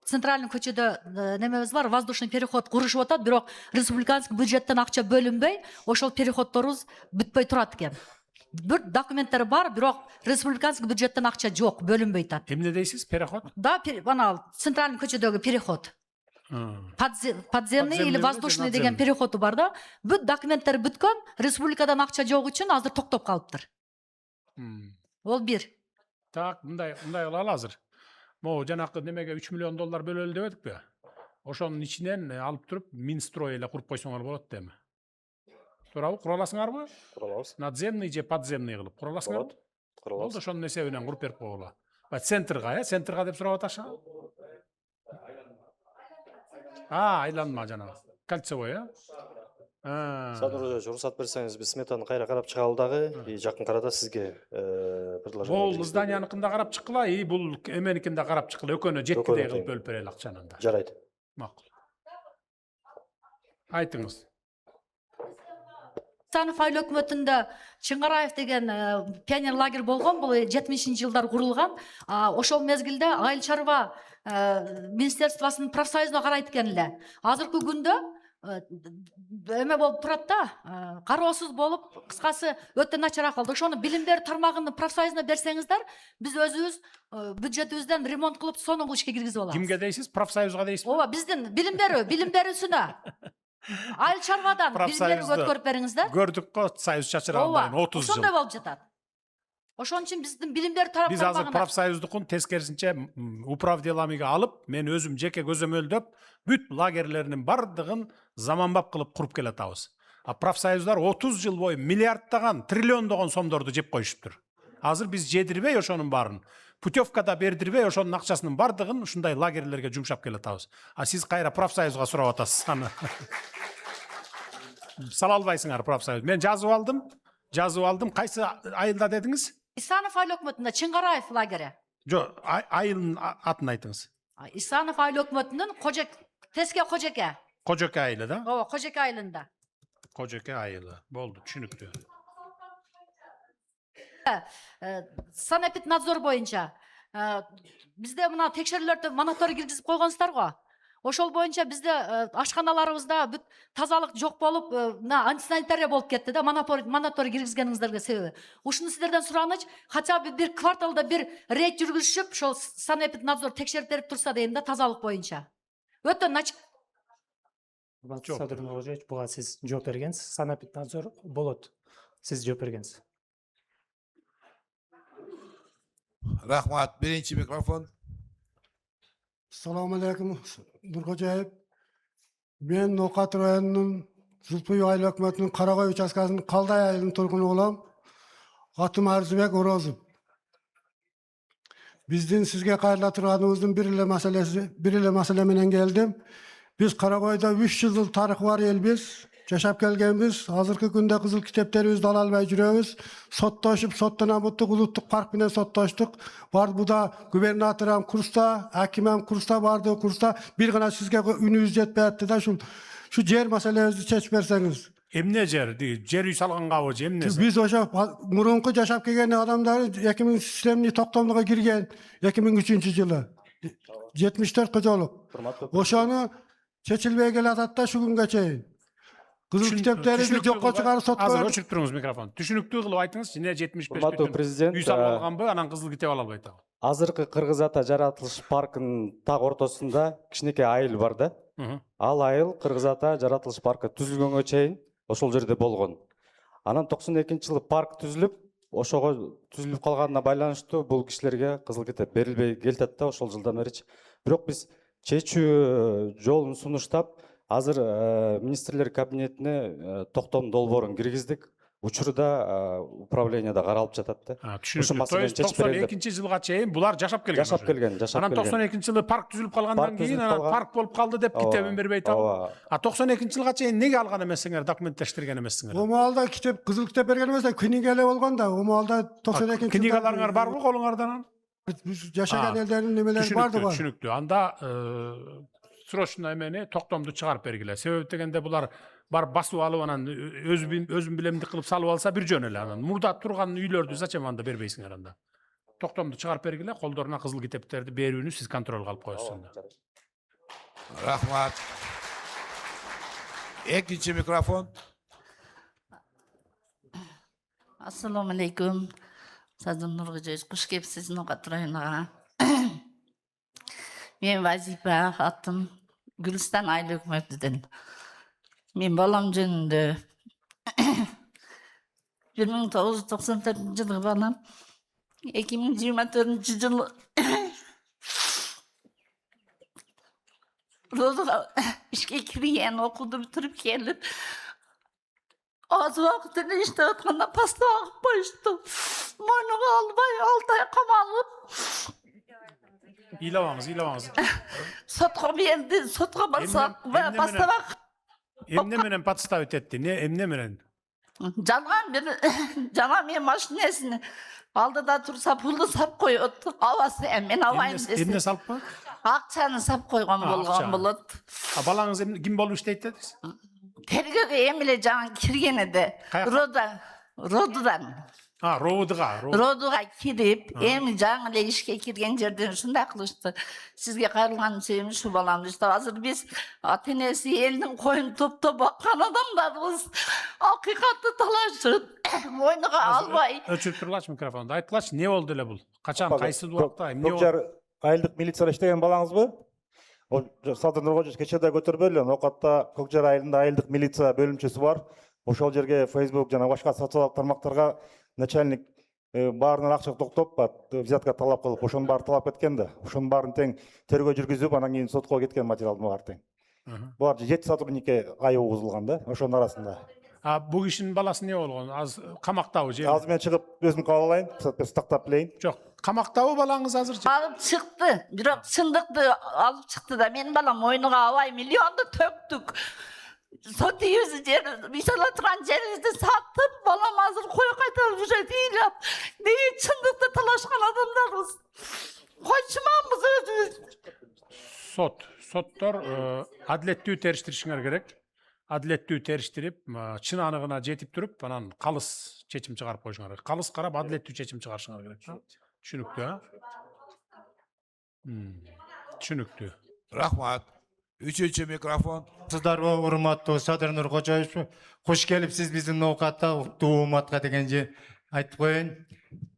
центральный көчөдө немебиз бар, воздушный переход курушуп атат, бирок республиканский бюджеттен акча бөлүнбөй, ошол переходторубуз бүтпөй турат экен. Бір документтер бар, бирок республиканский бюджеттен акча жок, бөлүнбөй атат. Эмне дейсиз? Переход? Да, бана центральный көчөдөгү переход. Подземный или воздушный деген переходу бар да. Бүт документтер бүткөн, республикадан акча жок үчүн азыр токтоп калыптыр. Ол бир. Так, мындай кылалы азыр. Могу жанакы немеге 3 миллион доллар бөлөлү деп эдикпи? Ошонун ичинен алып туруп Минстрой эле куруп койсоңор болот деми. Туурабы, кура аласыңарбы? Кура алабыз. Надземный же подземный кылып кура аласыңарбы? Кура алабыз. Болду, ошонун эсебинен куруп берип койгула. Центрга, центрга деп сурап аташыңар. Айланма жанагы. Кольцевой, Садыр Нуркожоевич, уруксат берсеңиз, биз сметаны кайра карап чыгалы дагы, жакын арада сизге предложение. Бул зданияныкында карап чыккыла, бул эменикинде карап чыккыла, экөөнө жеткидей кылып бөлүп берели акчаны анда. Жарайт. Макул. Айтыңыз. Станов айыл өкмөтүндө Чыңгараев деген пионер лагерь болгон, бул 70-жылдар курулган. Ошол мезгилде айыл чарба министерствосунун профсоюзуна карайт экен эле. Азыркы күндө эме болуп турат да, кароосуз болуп, кыскасы өтө начарак болду. Ошону билим берүү тармагынын профсоюзуна берсеңиздер, биз өзүбүз бюджетибизден ремонт кылып, сонун ишке киргизип алабыз. Кимге дейсиз? Профсоюзга дейсизби? Ооба, биздин билим берүүсүнө. Айыл чарбадан билимдерге өткөрүп бериңиздер. Көрдүк го Союз чачырагында 30 жыл. Ошондой болуп жатат. Ошон үчүн биздин билимдер тарап Биз азыр профсоюздукун тескерисинче управделамиге алып, мен өзүм жеке көзөмөлдөп, бүт лагерлеринин бардыгын заманбап кылып куруп келатабыз. А профсоюздар 30 жыл бою миллиарддаган, триллиондогон сомдорду жеп коюшуптур. Азыр биз жедирбей ошонун баарын, путевкада бердирбей ошонун акчасынын бардыгын ушундай лагерлерге жумшап келатабыз. А сиз кайра профсоюзга сурап атасыз аны. Сала албайсыңар профсоюз. Мен жазып алдым. Кайсы айылда дедиңиз? Исанов айыл өкмөтүндө Чыңгараев лагері. Жок, айылын атын айтыңыз. Исанов айыл өкмөтүнүн Теске Кожеке. Кожеке айылы да? Ооба, Кожеке айылында. Кожеке айылы. Болду, түшүнүктүү. Санэпиднадзор боюнча бизде мына текшерүүлөрдү мониторинг киргизип койгонсуздар го. Ошол боюнча бизде ашканаларыбызда бүт тазалык жок болуп, антисанитария болуп кетти да, мониторинг киргизгениңиздерге себеби. Ушуну сиздерден сураныч, хотя бы бир кварталда бир рейд жүргүзүшүп, ошол Санэпиднадзор текшерип берип турса дейм да, тазалык боюнча. Өтө начар. Садыр Нургожоевич, буга сиз жооп бергенсиз. Санэпиднадзор болот. Сиз жооп бергенсиз. Рахмат. Биринчи микрофон. Assalomu alaykum, Nurxo'jayev. Men No'qat rayonining Zulfiy ayыл өкмөтүнүн Карагай участкасынын Калдай айылынын тургуну болом. Атым Арзыбек Орозов. Биздин сизге кайрыла турганыбыздын бир эле маселе менен келдим. Биз Карагайда 3 жыл тарыхы бар элбиз. Жашап келгенбиз. Азыркы күндө кызыл китептерибизди ала албай жүрөбүз. Соттошуп, соттон буттук, улуттук парк менен соттоштук. Бар буда губернаторам курста, акимам курста, барды курста. Бир гана сизге үнүбүз жетпей атты да, шу жер маселебизди чечип берсеңиз. Эмне жер? Жер үй салгангабы, эмне? Биз ошо мурунку жашап келген адамдар 2000 системный токтомдуга кирген 2003-жылы. 74 кожолук. Ошону чечилбей келатат да, шу күнгө чейин. Кызыл китептерди жокко чыгарып сотко. Азыр өчүрүп туруңуз микрофон. Түшүнүктүү кылып айтыңыз, эмне 75 Урматтуу президент, үй салып алганбы, анан кызыл китеп ала албайт абы. Азыркы Кыргыз Ата жаратылыш паркынын так ортосунда кичинекей айыл бар да. Ал айыл Кыргыз Ата жаратылыш паркы түзүлгөнгө чейин ошол жерде болгон. Анан 92-жылы парк түзүлүп, ошого түзүлүп калганына байланыштуу бул кишилерге кызыл китеп берилбей келтет да, ошол жылдан бери. Бирок биз чечүү жолун сунуштап, азыр министрлер кабинетине токтом долбоорун киргиздик. Учурда управленияда каралып жатат да. Түшүнүктүү. То есть 92-жылга чейин булар жашап келген. Анан 92-жылы парк түзүлүп калгандан кийин анан парк болуп калды деп китебин бербей атабы. А 92-жылга чейин неге алган эмессиңер, документтештирген эмессиңер? Омалда китеп, кызыл китеп берген эмес, книга эле болгон да. Омалда 92-жылда книгаларыңар барбы колуңардан? Жашаган элдердин немелери барды го. Түшүнүктүү. Анда срочно эмени токтомду чыгарып бергиле. Себеби дегенде булар бар басып алып анан өзүм билемдик кылып салып алса бир жөн эле анан. Мурда турган үйлөрдү зачем анда бербейсиңер анда? Токтомду чыгарып бергиле, колдоруна кызыл китептерди берүүнү сиз контролго алып коесуз анда. Рахмат. Экинчи микрофон. Assalomu alaykum. Sadir Nurg'o'jayev, xush kelibsiz No'qat rayoniga. Men Vazifa, atım Gülistan ayıl hökümetinden. Men balam jönündө 1994-жылы балам 2024-жылы Roza'da işe kirген, okudu bitirip gelip az vakitini işte ötkanda pasta akıp koyuştu. Moynuga albay 6 ay kamalıp İlavamız. Sotqa berdi, sotqa barsak ve pasta bak. Emne menen подставить etdi? Ne emne menen? Жалган мен машинесini aldı da tursa puldu sap koyuyordu. Havası men alayım desin. Emne salып mı? Акчаны сап койгон болгон болот. Балаңыз ким болуп иштейт дедиңиз? Тергөөгө эмиле жаңы кирген эди. Родудан. Родуга кирип, эми жаңы эле ишке кирген жерден ушундай кылышты. Сизге кайрылган себебим ушу баламды иштеп. Азыр биз ата энеси элдин коюн топтоп баккан адамдарбыз. Акыйкатты талашып, мойнуга албай. Өчүрүп тургулачы микрофонду. Айткылачы, эмне болду эле бул? Качан, кайсы убакта, эмне болду? Айылдык милицияда иштеген балаңызбы? Садыр Нургожич кечеде көтөрбөйлү, Нокатта Көкжар айылында айылдык милиция бөлүмчөсү бар. Ошол жерге Facebook жана башка социалдык тармактарга начальник баарынан акча токтоп, взятка талап кылып, ошонун баары талап кеткен да. Ошонун баарын тең тергөө жүргүзүп, анан кийин сотко кеткен материалдын баары тең. Булар 7 сотрудникке айып угузулган да, ошонун арасында. Бу кишинин баласы эмне болгон? Аз камактабы же? Азыр мен чыгып өзүм кабыл алайын, тактап билейин. Жок, камактабы балаңыз азырчы? Алып чыкты, бирок чындыкты алып чыкты да менин балам мойнуга албай миллионду төктүк. Сотуйбуз жер, бисала турган жерибизди сатып, балам азыр кой кайтарып жүрөт ыйлап. Неге чындыкты талашкан адамдарбыз? Койчуманбыз өзүбүз. Соттор адилеттүү териштиришиңер керек. Адилеттүү териштирип, чын аныгына жетип туруп, анан калыс чечим чыгарып коюшуңар керек. Калыс карап, адилеттүү чечим чыгарышыңар керек. Түшүнүктүү, Түшүнүктүү. Рахмат. Üçüncü mikrofon. Сыздарбы, урматтуу Садыр Нуркожоевич, кош келипсиз биздин Ноокатта, Ууматка дегенже айтып коеюн.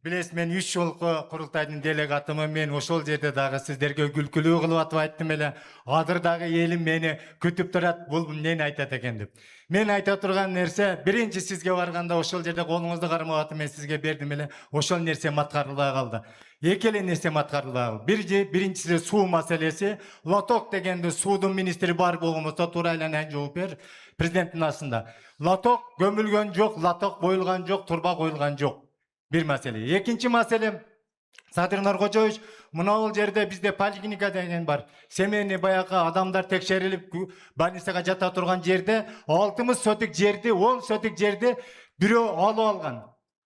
Билесиз, мен 3 жолку курултайдын делегатымын, мен ошол жерде дагы сиздерге күлкүлүү кылып атып айттым эле. Азыр дагы элим мени күтүп турат, бул эмнени айтат экен деп. Мен айта турган нерсе, биринчи сизге барганда ошол жерде колуңузду кармап атып мен сизге бердим эле, ошол нерсе маткарылбай калды. Эки эле нерсе маткарылбай калды. Биринчиси суу маселеси. Лоток дегенде суудун министри бар болгонбосо туура айланайын жооп бер. Президенттин астында. Лоток көмүлгөн жок, лоток коюлган жок, турба коюлган жок. Bir mesele. Екінші мәселе, Садыр Нуркожоевич, мына жерде bizde поликлиника деген бар. Семейный баягы адамдар текшерилип, больницага жата турган жерде 60 сотик жерди, 10 сотик жерди бирөө алып алган.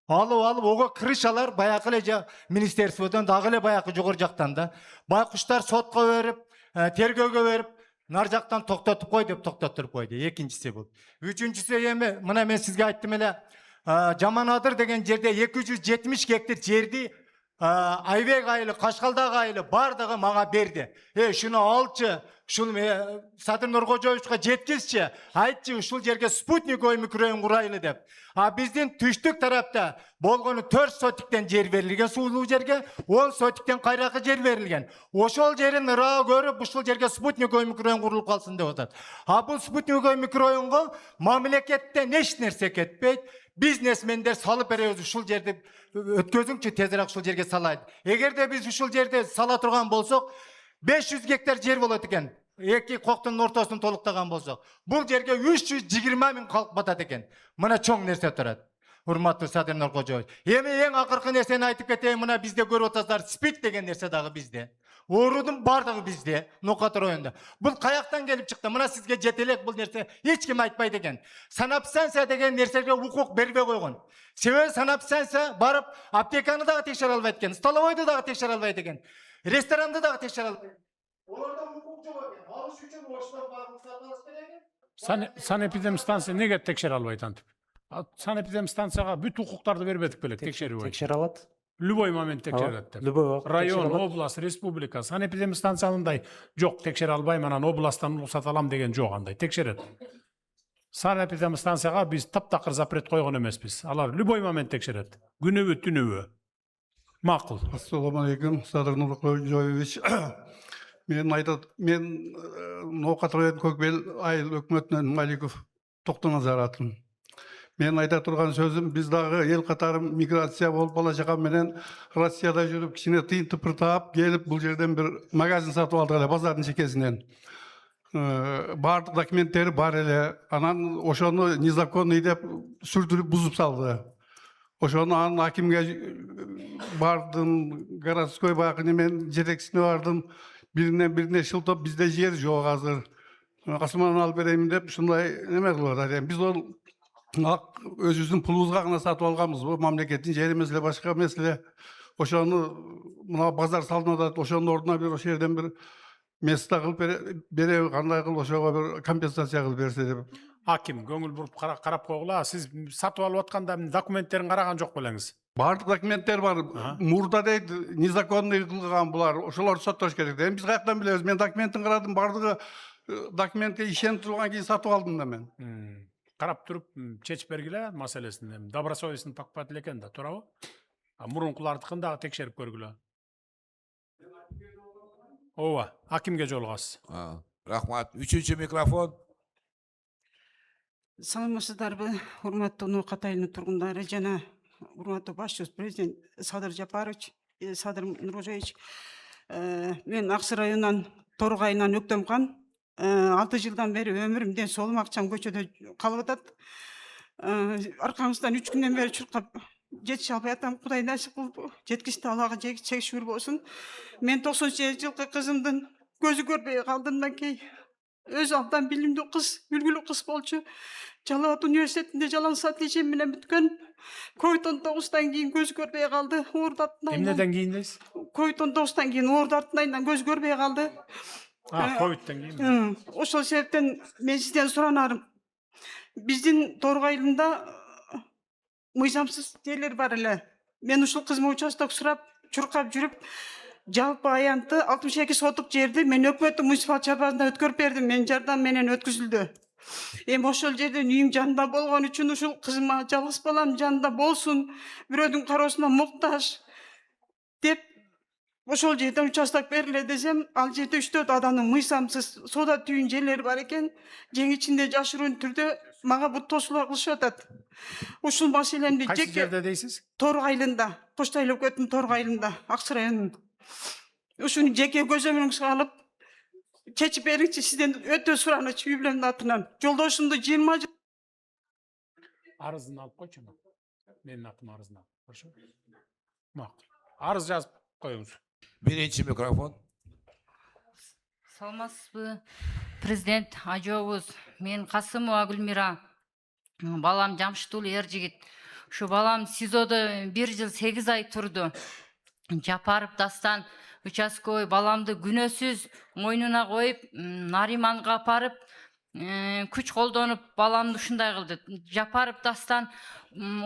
Алып, ого крышалар баягы эле министерстводон дагы эле баягы жогору жактан да. Байкуштар сотко берип, тергөөгө берип, нар жактан токтотуп кой деп токтотуп койду. Экинчиси бул. Үчүнчүсү эми мына мен сизге айттым эле, Жаманадыр деген жерде 270 гектар жерди Айбек айылы, Кашкалдагы айылы бардыгы мага берди. Шуну алчы, шуну Садыр Нуркожоевичке жеткизчи, айтчы ушул жерге спутниковый микрорайон курайлы деп. Биздин түштүк тарапта болгону 4 сотиктен жер берилген суулуу жерге, 10 сотиктен кайракы жер берилген. Ошол жерин ыраа көрүп, ушул жерге спутниковый микрорайон курулуп калсын деп атат. Бул спутниковый микрорайонго мамлекеттен эч нерсе кетпейт. Бизнесмендер салып беребиз, ушул жерди өткөзүңчү тезирээк ушул жерге салайын. Эгерде биз ушул жерде сала турган болсок, 500 гектар жер болот экен. Эки коктун ортосун толуктаган болсок, бул жерге 320 миң калк батат экен. Мына чоң нерсе турат. Урматтуу Садыр Нуркожоевич. Эми эң акыркы нерсени айтып кетейин, мына бизде көрүп атасыздар, СПИД деген нерсе дагы бизде. Оорудун бардыгы бизде, Нокат районунда. Бул каяктан келип чыкты? Мына сизге жетелек бул нерсе эч ким айтпайт экен. Санапстанция деген нерсеге укук бербей койгон. Себеби санапстанция барып аптеканы дагы текшере албайт экен, столовойду дагы текшере албайт экен, ресторанды дагы текшере албайт. Оларда укук жок экен. Алыш үчүн оштон барып сатып алыш керек экен. Санэпидемстанция неге текшере албайт антип? Санэпидемстанцияга бүт укуктарды бербедик белек текшерүү. Текшере алат. Любой момент текшерет. Район, область, республика, санэпидемстанциянындай жок, текшере албайм, анан областтан уруксат алам деген жок андай, текшерет. Санэпидемстанцияга биз таптакыр запрет койгон эмеспиз. Алар любой момент текшерет. Күнүбү, түнүбү. Макул. Ассаламу алейкум, Садыр Нуркожоевич. Мен Ноокат район Көкбел айыл өкмөтүнөн Маликов Токтоназар атым. Мен айта турган сөзүм, биз дагы эл катары миграция болуп бала чакам менен Россияда жүрүп, кичине тыйын тыпыр таап, келип бул жерден бир магазин сатып алдык эле базардын чекесинен. Бардык документтери бар эле, анан ошону незаконный деп сүрдүрүп бузуп салды. Ошону анан акимге бардым, городской баягы немен жетекчисине бардым, бирине шылтап, бизде жер жок азыр. Касыман алып берейин деп, ушундай неме кылып атат. Биз ол өзүбүздүн пулубузга гана сатып алганбыз. Бул мамлекеттин жери эмес эле, башка меселе. Ошону мына базар салынып атат, ошонун ордуна бир ошол жерден бир место кылып береби, кандай кылып ошого бир компенсация кылып берсе деп. Аким, көңүл буруп карап койгула, сиз сатып алып атканда документтерин караган жок белеңиз? Бардык документтер бар. Мурда дейт, незаконный кылган булар. Ошолорду соттош керек. Эми биз каяктан билебиз? Мен документин карадым, бардыгы документке ишенип турган кийин сатып алдым да мен. Карап туруп чечип бергиле маселесин. Добросовестный покупатель экен да, туурабы? Мурункулардыкын дагы текшерип көргүлө. Ооба, акимге жолугасыз. Рахмат. Üçüncü mikrofon. Саламатсыздарбы, урматтуу Ноокат айылынын тургундары жана урматтуу башчыбыз президент Садыр Жапарович, Садыр Нуркожоевич. Мен Аксы районунан Торгай айынан Өктөмкан. 6 жылдан бери өмүрүмден солум акчам көчөдө калып атат. Аркаңыздан 3 күндөн бери чуркап жетише албай атам. Кудай насип кылып жеткичти, Аллага шүгүр болсун. Мен 90 жылкы кызымдын көзү көрбөй калдымдан кийин өз абдан билимдүү кыз, үлгүлүү кыз болчу. Жалал Абад университетинде жалаңыз отличием менен бүткөн. Covid-19-тан кийин көзү көрбөй калды. Оорду артынан. Эмнеден кийин дейсиз? Covid-19-тан кийин оорду артынан көзү көрбөй калды. Ковидтен кийин. Ошол себептен мен сизден суранарым. Биздин Торгай айылында мыйзамсыз жерлер бар эле. Мен ушул кызыма участок сурап, чуркап жүрүп, жалпы аянты 62 сотук жерди мен өкмөттүн муниципал чарбасында өткөрүп бердим. Мен жардам менен өткүзүлдү. Эми ошол жерден үйүм жанында болгон үчүн ушул кызыма жалгыз балам жанында болсун, бирөөдүн кароосуна муктаж деп ошол жерден участок бериле десем, ал жерде 3-4 адамдын мыйзамсыз соода түйүн жерлери бар экен. Жең ичинде жашыруун түрдө мага бут тосуулар кылышып атат. Ушул маселемди Кайсы жерде дейсиз? Торгай айылында, Коштой өлкөтүнүн Торгай айылында, Аксы районунун. Ушуну жеке көзөмөлүңүзгө алып чечип бериңчи, сизден өтө суранычы үй бүлөмдүн атынан. Жолдошумду 20 жыл арызын алып койчу. Менин атым арызын алып. Хорошо? Макул. Арыз жазып коюңуз. Birinci mikrofon. Саламатсызбы, президент ажообуз. Мен Касымова Гүлмира. Балам Жамшитул Эржигит. Ушу балам СИЗОдо 1 жыл 8 ай турду. Жапаров Дастан участковый баламды күнөөсүз мойнуна коюп, Нариманга апарып, күч колдонуп баламды ушундай кылды. Жапаров Дастан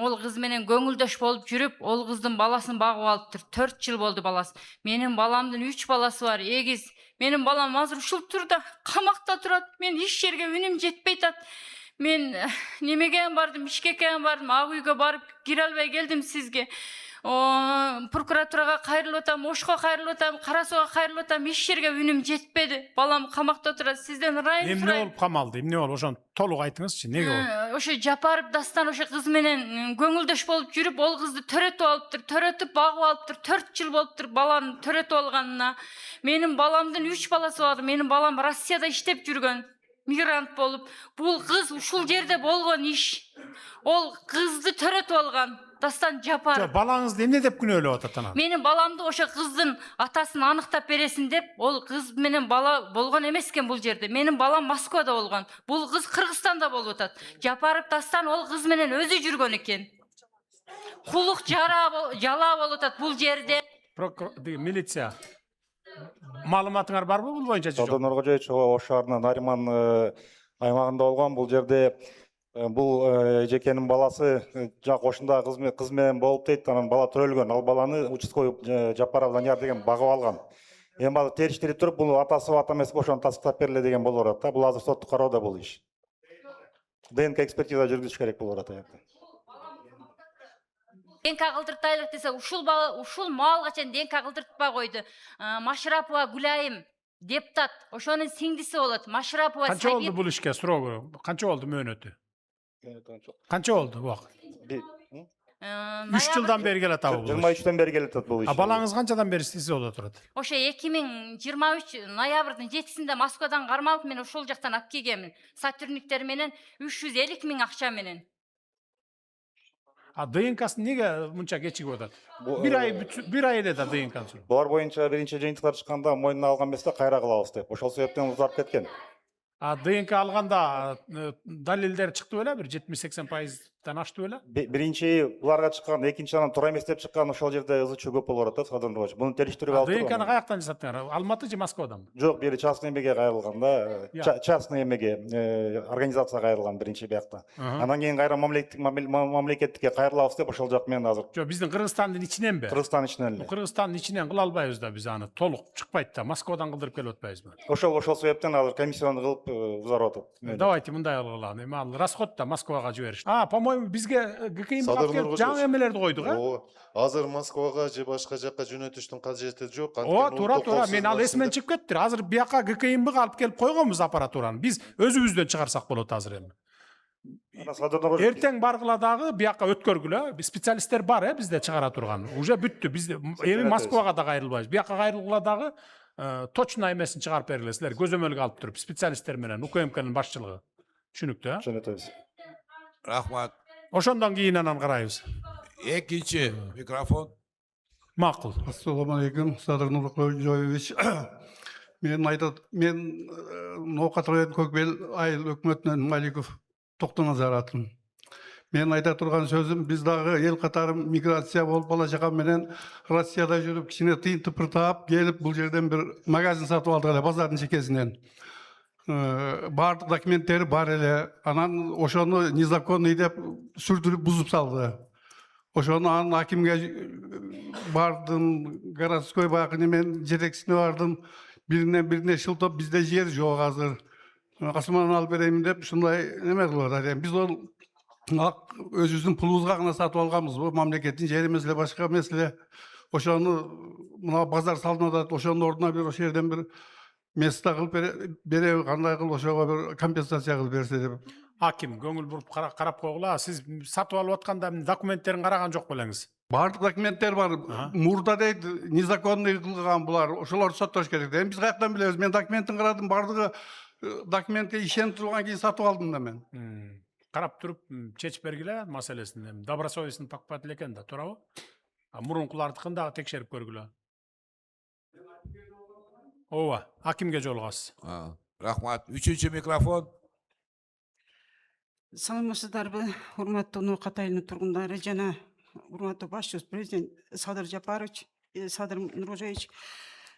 ол кыз менен көңүлдөш болуп жүрүп, ол кыздын баласын багып алыптыр. 4 жыл болду баласы. Менин баламдын 3 баласы бар, эгиз. Менин балам азыр ушул турда камакта турат. Мен иш жерге үнүм жетпей атат. Мен немеге бардым, Бишкекке бардым, ак үйгө барып кире албай келдим сизге. Прокуратурага кайрылып атам, Ошко кайрылып атам, Кара Суга кайрылып атам, иш жерге үнүм жетпеди. Балам камакта турат. Сизден ырайым Эмне болуп камалды? Эмне болуп? Ошону толук айтыңызчы, неге болду? Ошо Жапаров Дастан ошо кыз менен көңүлдөш болуп жүрүп, ол кызды төрөтүп алыптыр, төрөтүп багып алыптыр. 4 жыл болуптур баланы төрөтүп алганына. Менин баламдын 3 баласы бар. Менин балам Россияда иштеп жүргөн. Мигрант болуп, бул кыз ушул жерде болгон иш. Ол кызды төрөтүп алган. Дастан Жапаров. Балаңызды эмне деп күнөөлөп атат анан? Менин баламды ошо кыздын атасын аныктап бересин деп, ол кыз менен бала болгон эмес экен бул жерде. Менин балам Москвада болгон. Бул кыз Кыргызстанда болуп атат. Жапаров Дастан ол кыз менен өзү жүргөн экен. Кулук жала болуп атат бул жерде. Милиция. Маалыматыңар барбы бул боюнча? Садыр Нуркожоевич, Ош шаарынын Нариман аймагында болгон. Бул жерде бул жекенин баласы жак ошунда кыз менен болуп дейт. Анан бала төрөлгөн. Ал баланы участковый Жапаров Данияр деген багып алган. Эми ал териштири туруп, бул атасы ата эмес, ошону тастыктап бериле деген болуп атат. Бул азыр соттук кароодо бул иш. ДНК экспертиза жүргүзүш керек болуп атат. ДНК кылдыртайлык десе, ушул маалга чейин ДНК кылдыртпай койду. Машрапова Гүлайым депутат, ошонун сиңдиси болот. Машрапова Канча болду бул ишке суроо? Канча болду мөөнөтү? Канча болду убакыт? 3 жылдан бери келет абы. 23-төн бери келет бул иш. Балаңыз канчадан бери СИЗОдо турат? Ошо 2023 ноябрдын 7-синде Москвадан кармалып, мен ошол жактан алып келгенмин. Сотрудниктер менен 350 000 акча менен. ДНКсы неге мынча кечигип атат? Bir ay эле да ДНКсы. Булар боюнча биринчи жыйынтыктар чыкканда мойнуна алган эмес да, кайра кылабыз деп. Ошол себептен узарып кеткен. ДНК алганда далилдер чыкты беле, бир 70-80%тан ашты беле? Биринчи буларга чыккан, экинчи анан туура эмес деп чыккан, ошол жерде ызычуу көп болуп атат, Садыр Нуркожоевич. Муну териштирүүгө алып турган. ДНКны каяктан жасаттыңар? Алматы же Москвадан? Жок, бери частный эмеге кайрылган да. Частный эмеге, организация кайрылган биринчи биякта. Анан кийин кайра мамлекеттикке кайрылабыз деп ошол жак менен азыр. Жок, биздин Кыргызстандын ичиненби? Кыргызстан ичинен эле. Кыргызстандын ичинен кыла албайбыз да биз аны. Толук чыкпайт да. Москвадан кылдырып келип атпайбызбы? Ошол себептен азыр комиссияны кылып узарып атат. Давайте мындай кылалы. Эми ал расход да Москвага жибериш. По-моему бизге ГКМ Садыр келип Нургожевич. жаңы эмелерди койдук, а? Ооба. Азыр Москвага же башка жакка жөнөтүштүн кажети жок. О, туура. Мен ал эсимден чыгып кетти. Азыр бияка ГКМ алып келип койгонбуз аппаратураны. Биз өзүбүздөн чыгарсак болот азыр эми. Эртең баргыла дагы бияка өткөргүлө. Специалисттер бар, бизде чыгара турган. Уже бүттү. Биз эми Москвага да кайрылбайбыз. Бияка кайрылгыла дагы точно эмесин чыгарып бергиле. Силер көзөмөлгө алып туруп, специалисттер менен УКМКнын башчылыгы. Түшүнүктүү, а? Түшүнөтөбүз. Рахмат. Ошондон кийин анан карайбыз. Экинчи микрофон. Макул. Ассаламу алейкум, Садыр Нургожевич. Мен Ноокат район Көкбел айыл өкмөтүнөн Маликов Токтоназар атым. Мен айта турган сөзүм, биз дагы эл катары миграция болуп бала чакам менен Россияда жүрүп, кичине тыйын тыпыр таап, келип бул жерден бир магазин сатып алдык эле базардын чекесинен. Бардык документтери бар эле. Анан ошону незаконный деп сүрдүрүп бузуп салды. Ошону анан акимге бардым, городской баягы немен жетекчисине бардым. Бирине шылтап, бизде жер жок азыр. Касыман алып берейин деп ушундай неме кылып атат. Биз ол өзүбүздүн пулубузга гана сатып алганбыз. Бул мамлекеттин жери эмес эле, башка меселе. Ошону мына базар салынып атат. Ошонун ордуна бир ошол жерден бир место кылып береби, кандай кылып ошого бир компенсация кылып берсе деп. Аким, көңүл буруп карап койгула. Сиз сатып алып атканда документтерин караган жок белеңиз? Бардык документтер бар. Мурда дейт, незаконный кылган булар. Ошолорду соттош керек. Эми биз каяктан билебиз? Мен документин карадым, бардыгы документке ишенип турган кийин сатып алдым да мен. Карап туруп чечип бергиле маселесин. Эми добросовестный покупатель экен да, туурабы? Мурункулардыкын дагы текшерип көргүлө. Ооба, акимге жолугасыз. Рахмат. Үчүнчү микрофон. Саламатсыздарбы, урматтуу Ноокат айылынын тургундары жана урматтуу башчыбыз президент Садыр Жапарович, Садыр Нургожевич.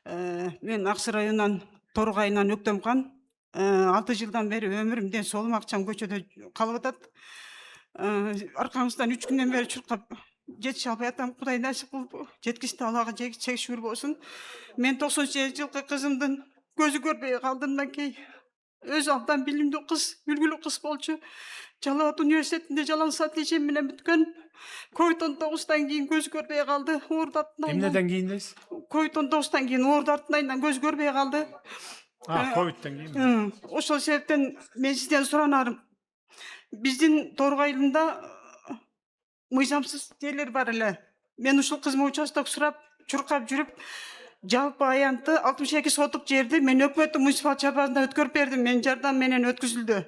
Мен Аксы районунан Торгай айынан Өктөмкан. 6 жылдан бери өмүрүмден солум акчам көчөдө калып атат. Аркаңыздан 3 күндөн бери чуркап жетише албай атам. Кудай насип кылып жеткичти, Аллага шүгүр болсун. Мен 97 жылкы кызымдын көзү көрбөй калдымдан кийин өз абдан билимдүү кыз, үлгүлүү кыз болчу. Жалал Абад университетинде жалаң отличием менен бүткөн. Covid-19 кийин көзү көрбөй калды. Эмнеден кийин дейсиз? Covid-19 кийин оорду артынан көзү көрбөй калды. Ковидтен кийин. Ошол себептен мен сизден суранарым. Биздин Торгай айылында мыйзамсыз жерлер бар эле. Мен ушул кызыма участок сурап, чуркап жүрүп, жалпы аянты 62 сотук жерди мен өкмөттүн муниципал чарбасында өткөрүп бердим. Мен жардам менен өткүзүлдү.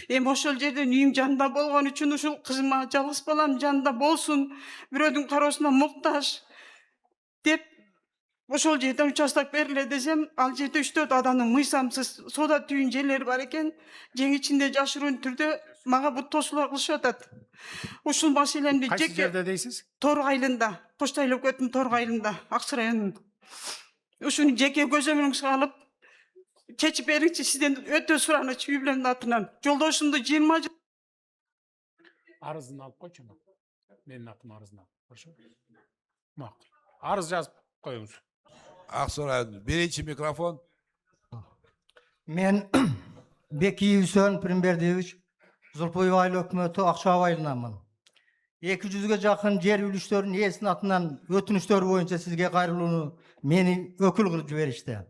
Эми ошол жерден үйүм жанында болгон үчүн ушул кызыма жалгыз балам жанында болсун, бирөөдүн кароосуна муктаж деп ошол жерден участок бериле десем, ал жерде 3-4 адамдын мыйзамсыз соода түйүн жерлери бар экен. Жең ичинде жашыруун түрдө мага бут тосуулар кылышып атат. Ушул маселемди кайсы жерде дейсиз? Торгай айылында, Коштой өкмөтүнүн Торгай айылында, Аксы районунун. Ушуну жеке көзөмөлүңүзгө алып чечип бериңчи, сизден өтө суранычы үй бүлөмдүн атынан. Жолдошумду 20 жыл арызын алып койчу. Менин атым арызын алып. Хорошо? Макул. Арыз жазып коюңуз. Аксы район. Биринчи микрофон. Мен Бекиев Үсөн Примбердиевич, Зулпуев айыл өкмөтү Акчаабай айылынанмын. 200-ге жакын жер үлүштөрүнүн ээсинин атынан өтүнүштөр боюнча сизге кайрылууну мени өкүл кылып жиберишти.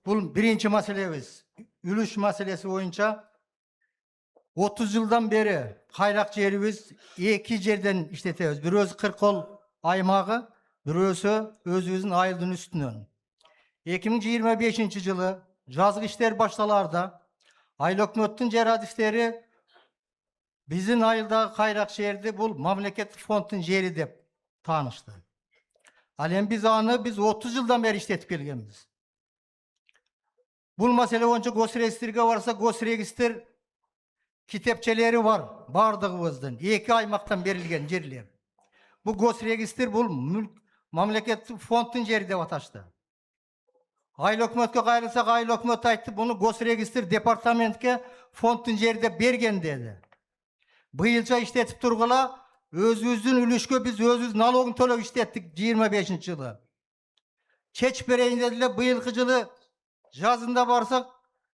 Бул биринчи маселебиз. Үлүш маселеси боюнча 30 жылдан бери кайрак жерибиз 2 жерден иштетебиз. Бирөөсү Кыркол аймагы, бирөөсү өзүбүздүн айылдын үстүнөн. 2025 жылы жазгы иштер башталаарда айыл өкмөттүн жер адистери биздин айылдагы кайрак жерди бул мамлекеттик фонддун жери деп таанышты. Ал эми биз 30 жылдан бери иштетип келгенбиз. Бул маселе боюнча госрегистрге барса, госрегистр китепчелери бар, бардыгыбыздын 2 аймактан берилген жерлер. Бул госрегистр бул мамлекеттик фонддун жери деп аташты. Айыл өкмөткө кайрылсак, айыл өкмөт айтты, буну госрегистр департаментке фонддун жери деп берген деди. Быйылча иштетип тургула, өзүбүздүн үлүшкө биз өзүбүз налогун төлөп иштеттик 25 жылы. Чечип берейин дедиле, быйылкы жылы жазында барсак,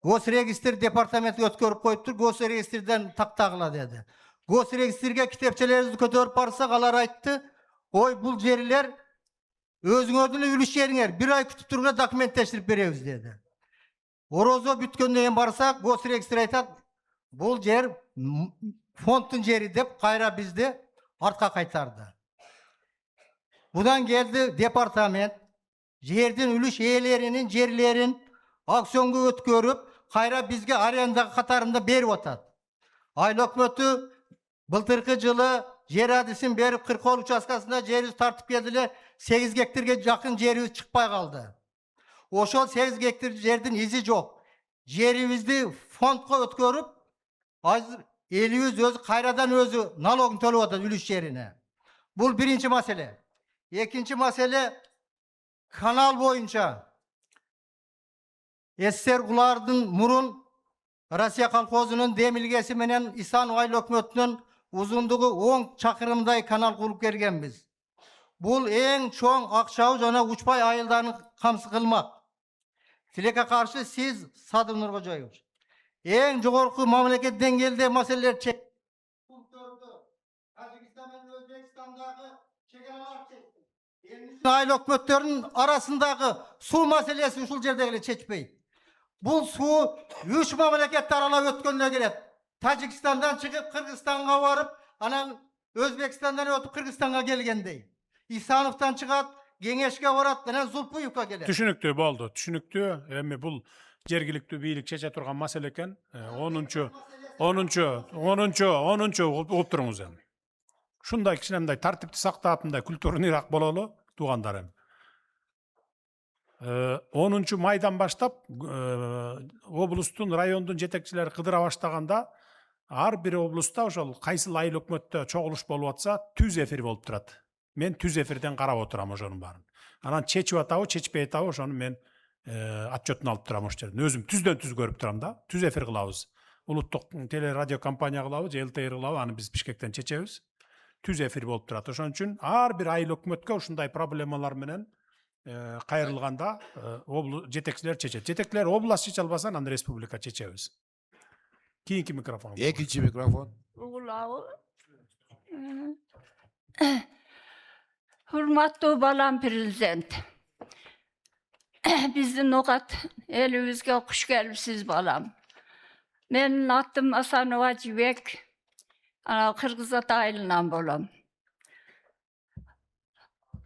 госрегистр департамент өткөрүп коюптур, госрегистрден тактагыла деди. Gosregistrге kitepçelerinizi kötörüp barsak alar aytты. Oy bul jeriler özüňördün ülüş jeriňer. Bir ay kütüp turga dokumentleştirip berебиz dedi. Orozo bütkөндөн keyin barsak Gosregistr aytat bul jer fondun jeri dep kayra bizdi artka kaytardı. Budan geldi departament жердин үлүш ээлеринин жерлерин аукционго өткөрүп кайра бизге аренда катарында берип атат. Айыл өкмөтү былтыркы жылы жер адисин берип Кыркол участкасында жерибиз тартып келди, 8 гектарга жакын жерибиз чыкпай калды. Ошол 8 гектар жердин изи жок. Жерибизди фондко өткөрүп, азыр элибиз өзү кайрадан өзү налогун төлөп атат үлүш жерине. Бул биринчи маселе. Экинчи маселе kanal boyunca SSR Gulardın murun Rusya kolxozunun demilgesi menen İsanov ayıl hökümetinin uzunluğu 10 çakırımday kanal kurup gelgenbiz. Bul en çoğun akçağı jana uçpay ayıldarını kamsı kılmak. Tileke karşı siz Sadır Nurkocayev. En jogorku mamleket dengelde meseleler çek. Tajikistan'ın Özbekistan'daki çekelalar çekti. Ayıl hökümetlerinin arasındaki su meselesi uşul jerde çeçpey. Bu su 3 mamleketler aralap ötkönüne gelet. Tajikistan'dan çıkıp Kırgızistan'a varıp, anan Özbekistan'dan ötüp Kırgızistan'a gelgendey. İsanov'tan çıkat, Gengeşke varat, anan Zulpuyuk'a gelet. Түшүнүктүү болду, түшүнүктүү. Эми бул жергиликтүү бийлик чече турган маселе экен. 10-чу угуп туруңуз эми. Шундай кичинемдей тартипти сактап, мындай культурныйраак бололу, туугандар эми. 10 майдан баштап облустун, райондун жетекчилери кыдыра баштаганда ар бир облуста ошол кайсыл айыл өкмөттө чогулуш болуп атса, түз эфир болуп турат. Мен түз эфирден карап отурам ошонун баарын. Анан чечип атабы, чечпей атабы, ошону мен отчетун алып турам ошол жерден. Өзүм түздөн түз көрүп турам да. Түз эфир кылабыз. Улуттук телерадио компания кылабыз, ЛТР кылабыз, аны биз Бишкектен чечебиз. Түз эфир болуп турат. Ошон үчүн ар бир айыл өкмөткө ушундай проблемалар менен кайрылганда жетекчилер чечет. Жетекчилер область чече албаса, анан республика чечебиз. Кийинки микрофон. Экинчи микрофон. Hurmatlı balam prezident. Bizdin okat elibizge hoş gelipsiz balam. Menin adım Asanova Cibek. Kırgızat ayılınan bolam.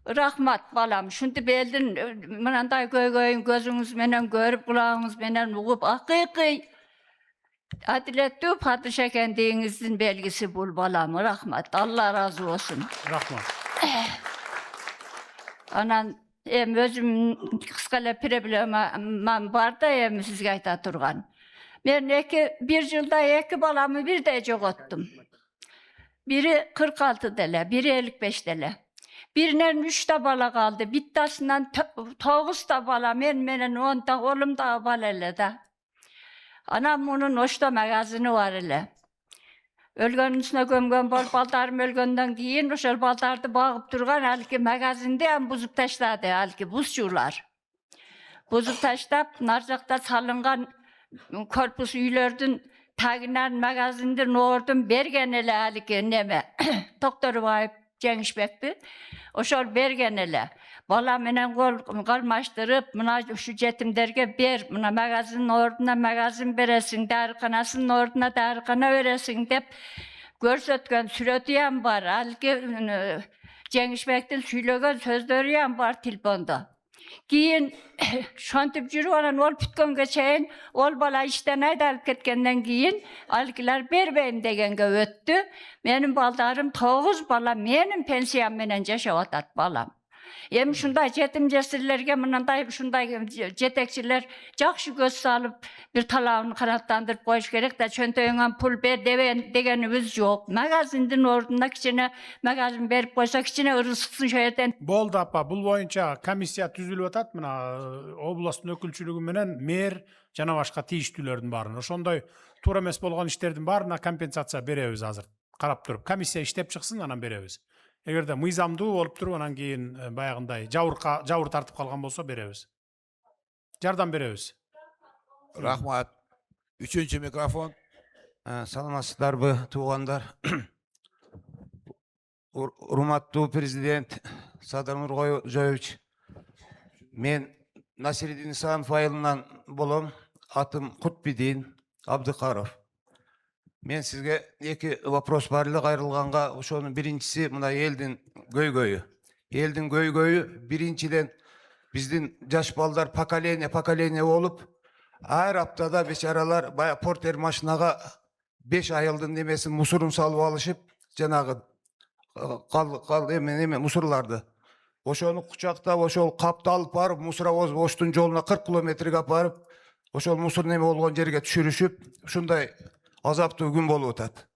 Rahmat balam. Şunti beldin, mınanday gözünüz menen görüp, kulağınız menen uğup, hakiki adiletli padişah kendinizin belgisi bul balam. Rahmat. Allah razı olsun. Rahmat. Anan özüm kıskala problemim var da sizge ayta turgan. Ben bir yılda 2 balamı bir de jogottum. Biri 46 dele, biri 55 dele. Birinin 3 da bala kaldı. Bittasından 9 da bala, menen 10 da oğlum da bala ele da. Anam bunun oşta magazini var ele. Ölgönün üstüne gömgön bol baldarım ölgönden giyin, ошол baldardı bağıp durgan halki magazinde hem buzup taşladı halki buzçular. Buzup taşlap, narcakta salıngan korpus üylördün taginan magazindir nordun bergen ele halki neme. Doktoru vayıp Cengişbek'ti. Oşol bergen ele. Bala menen kalmaştırıp, mına şu jetimlerge ber, mına magazinin orduna magazin beresin, darıkanasının orduna darıkana veresin dep görsötken sürötüyen var. Halki Cengişbek'tin söylögen sözlörüyen var tilponda. Giyin şontip jürüp anan ol pütkönge çeyin, ol bala işten ayda alıp ketkenden giyin, alkiler berbeyim degenge öttü. Menin baldarım 9 bala, menin pensiyam menen yaşap atat balam. Hem şunday jetim jesirlerge mınanday şunday jetekçiler jakşı göz salıp bir talabını kanatlandırıp koyuş gerek de çöntöğünden pul ber degenimiz yok. Magazindin ordunda kiçine magazin berip koysa kiçine ırısıksın şöyle. Boldu apa, bul boyunca komissiya түзүлүп атат, мына областтын өкүлчүлүгү менен мэр жана башка тийиштүүлөрдүн баарын. Ошондой туура эмес болгон иштердин баарына компенсация беребиз азыр. Карап туруп, комиссия иштеп чыксын, анан беребиз. Эгерде мыйзамдуу болуп туруп, анан кийин баягындай жабыр тартып калган болсо беребиз. Жардам беребиз. Rahmat. Üçüncü mikrofon. Саламатсыздарбы, туугандар? Урматтуу президент Садыр Нуркожоевич, мен Насиридин Исанов айылынан болом. Атым Кутбидин Абдыкаров. Мен сизге эки вопрос бар эле кайрылганга. Ошонун биринчиси мына элдин көйгөйү. Элдин көйгөйү биринчиден биздин жаш балдар поколение болуп, ар аптада бечаралар бая портер машинага 5 айылдын немесин мусорун салып алышып, жанагы мусорларды. Ошону кучактап, ошол капты алып барып, мусоровоз Оштун жолуна 40 километрге апарып, ошол мусор неме болгон жерге түшүрүшүп, ушундай азаптуу күн болуп атат.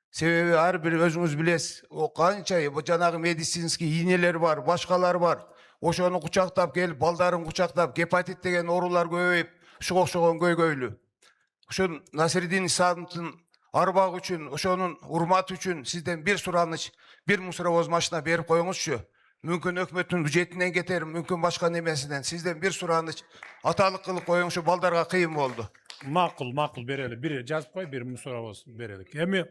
Себеби ар бир өзүңүз билесиз, канча жанагы медицинский ийнелер бар, башкалар бар. Ошону кучактап келип, балдарын кучактап, гепатит деген оорулар көбөйүп, ушуга окшогон көйгөйлүү. Ошон Насиридин Исановдун арбак үчүн, ошонун урматы үчүн сизден бир сураныч, бир мусоровоз машина берип коюңузчу. Мүмкүн өкмөттүн бюджетинен кетер, мүмкүн башка немесинен. Сизден бир сураныч аталык кылып коюңузчу, балдарга кыйын болду. Макул берели. Бир жазып кой, бир мусоровоз берелик. Эми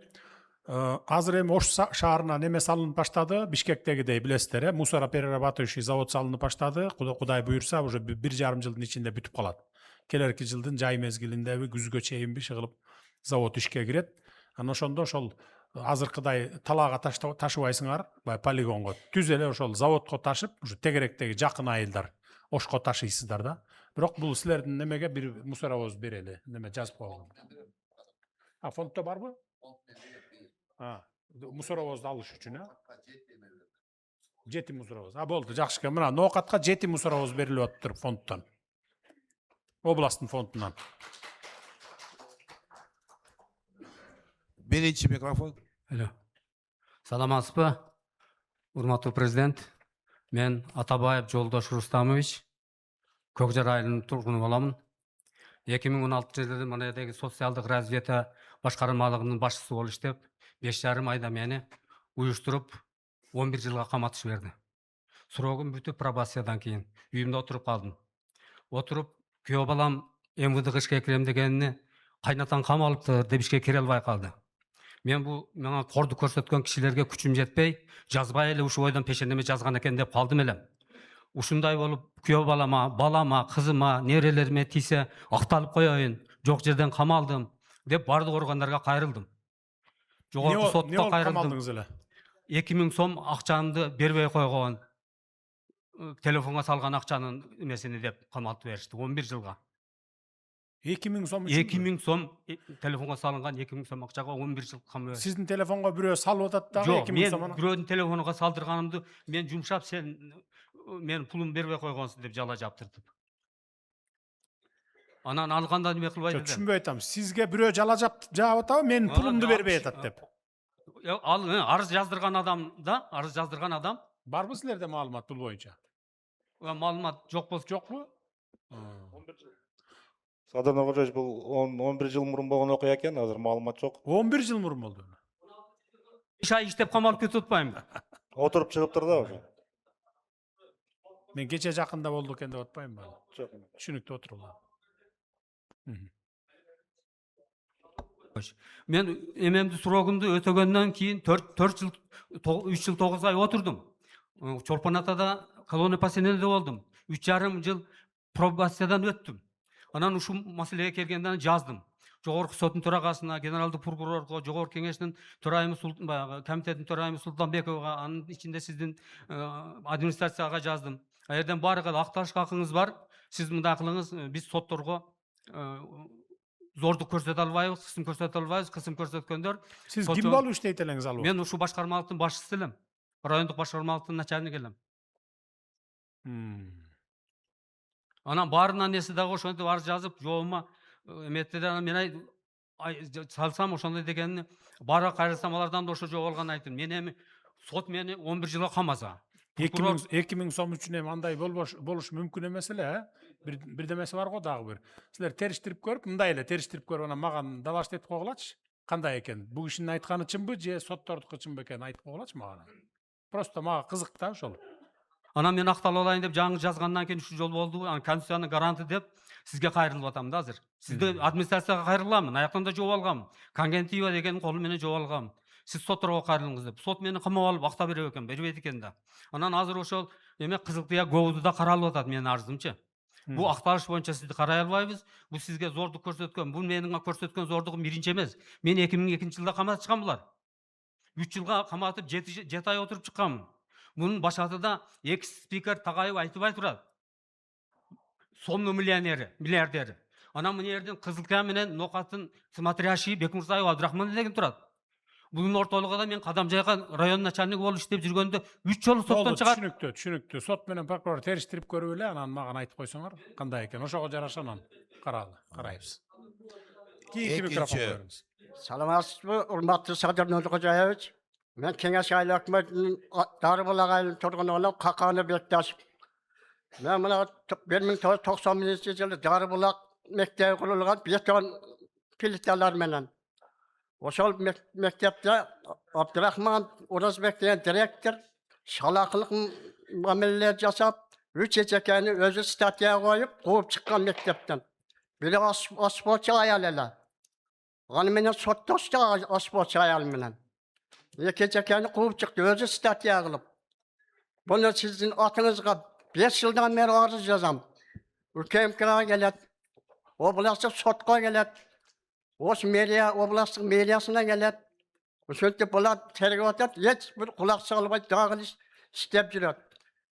азыр эми Ош шаарына неме салынып баштады, Бишкектегидей билесиздер, мусороперерабатывающий завод салынып баштады. Кудай буюрса, уже 1,5 жылдын ичинде бүтүп калат. Келерки жылдын жай мезгилиндеби, күзгө чейинби чыгылып завод ишке кирет. Анан ошондо ошол азыркыдай талаага ташыбайсыңар, бай полигонго. Түз эле ошол заводко ташып, ушу тегеректеги жакын айылдар Ошко ташыйсыздар да. Бирок бул силердин немеге бир мусоровоз берели, неме жазып койгон. Фондто барбы? Мусоровозду алыш үчүн, жети мусоровоз. Болду, жакшы экен. Мына Ноокатка 7 мусоровоз берилип атыптыр фондтон. Областтын фондунан. Биринчи микрофон. Саламатсызбы? Урматтуу президент, мен Атабаев Жолдош Рустамович, Көкжар айылынын тургуну боламын. 2016 жылы мынадеги социалдык развитие башкармалыгынын башчысы болуп иштеп, 5,5 айда мени уюштуруп 11 жылга каматыш берди. Срогум бүтүп пробациядан кийин үйүмдө отуруп калдым. Отуруп, күйөө балам МВДга ишке кирем дегенини кайнатан камалыптыр деп ишке кире албай калды. Мен бул мага корду көрсөткөн кишилерге күчүм жетпей, жазбай эле ушу бойдон пешенеме жазган экен деп калдым элем. Ушундай болуп, күйөө балама, кызыма, нерелериме тийсе акталып коеюн, жок жерден камалдым деп бардык органдарга кайрылдым. Жогорку сотко кайрылдым. 2000 сом акчамды бербей койгон, телефонго салган акчанын эмесини деп камалтып беришти 11 жылга. 2000 сом үчүн? 2000 сом телефонго салынган 2000 сом акчага 11 жыл камап беришти. Сиздин телефонго бирөө салып атат дагы 2000 сом. Мен бирөөнүн телефонуна салдырганымды мен жумшап, сен мен пулум бербей койгонсуң деп жала жаптырдым. Анан алганда неме кылбай дедим. Түшүнбөй атам. Сизге бирөө жала жаап атабы, мен пулумду бербей атат деп. Ал арыз жаздырган адам. Барбы силерде маалымат бул боюнча? Маалымат жок болсо жокпу? Садыр Нуркожоевич, бул 11 жыл мурун болгон окуя экен, азыр маалымат жок. 11 жыл мурун болду. 5 ай иштеп камалып кетип атпаймынбы? Отуруп чыгыптыр да уже. Мен кече жакында болду экен деп атпаймынбы? Жок. Түшүнүктүү отурула. Мен эмемди срогумду өтөгөндөн кийин 3 жыл 9 ай отурдум. Чолпон Атада колония поселенияда болдум. 3,5 жыл пробациядан өттүм. Анан ушул маселеге келгенден жаздым. Жогорку соттун төрагасына, генералдык прокурорго, жогорку кеңештин төрайымы комитеттин төрайымы Султанбековго, анын ичинде сиздин администрацияга жаздым. Аерден баары акталышка акыңыз бар. Сиз мындай кылыңыз, биз сотторго зордук көрсөтө албайбыз, кысым көрсөтө албайбыз, кысым көрсөткөндөр. Сиз ким болуп иштейт элеңиз ал? Мен ушу башкармалыктын башчысы элем. Райондук башкармалыктын начальниги элем. Анан баарынан неси дагы ошентип арыз жазып, жообума эметти да мен салсам ошондой дегенini баары кайрылсам алардан да ошо жок алган айттым. Мен эми сот мени 11 жылга камаса. 2000 сом үчүн эми андай болуш мүмкүн эмес эле, бир демеси бар го дагы бир. Силер териштирип көрүп, мындай эле териштирип көрүп, анан мага далаш этип койгулачы. Кандай экен? Бул кишинин айтканы чынбы же соттордуку чынбы экенин айтып койгулачы мага. Просто мага кызык да ошол. Ana men aqtal olayın dep жаңы жазгандан keyin şu жол болду. Конституциянын гаранты деп сизге кайрылып атам да азыр. Сизди администрацияга кайрыламын, аяктан да жооп алгам. Конгентива деген колу менен жооп алгам. Сиз сотторго кайрылыңыз деп. Сот мени камап алып акта берет экен, бербейт экен да. Анан азыр ошол эме Кызылтыя ГОУда каралып атат менин арызымчы. Бу акталыш боюнча сизди карай албайбыз. Бу сизге зордук көрсөткөн, бу менин көрсөткөн зордугум биринчи эмес. Мен 2002-жылда каматып чыккан булар. 3 жылга каматып 7 ай отуруп чыкканмын. Bunun başatıda ex-speaker Tağayев Айтыбай турат. Сомну миллиардери. Ana bu yerden Kızılkaya menen Nokat'ın смотрящий Бекмурзаев Абдрахман деген турат. Bunun ortalığı da men Kadamjayga rayон начальниги болуп иштеп жүргөндө 3 жолу соттон чыгат. Түшүнүктүү. Сот менен прокурор териштирип көрүп эле, анан мага айтып койсоңор, кандай экен. Ошого жараша анан карайбыз. Кийинки микрофон бериңиз. Саламатсызбы, урматтуу Садыр Нуркожаевич. Men Kengеш Aylı Hükümeti'nin Darıbulak Aylı'nın turgunluğuna Kakanı Bektaş'ım. Ben buna 1991 yılı Darıbulak mektebi kurulgan beton pilitler menen. Oşol mektepte Abdurrahman Urazbek diyen direktör şalaklık muameleler jasap 3 ecekeni özü statüye koyup kovup çıkan mektepten. Biri asbolçu ayarlılar. Onu menen sottoşta asbolçu ayarlı. Ecekeni kovup çıktı özü statüye kılıp. Bunu sizin atınızga 5 yıldan beri arız yazam. Ülkem kira gelet. Oblastlık sotko gelet. Os meriya, oblastlık meriyasına gelet. Çünkü bunlar tergivatat hiç bir kulak sağlamay dağılış istep jüröt.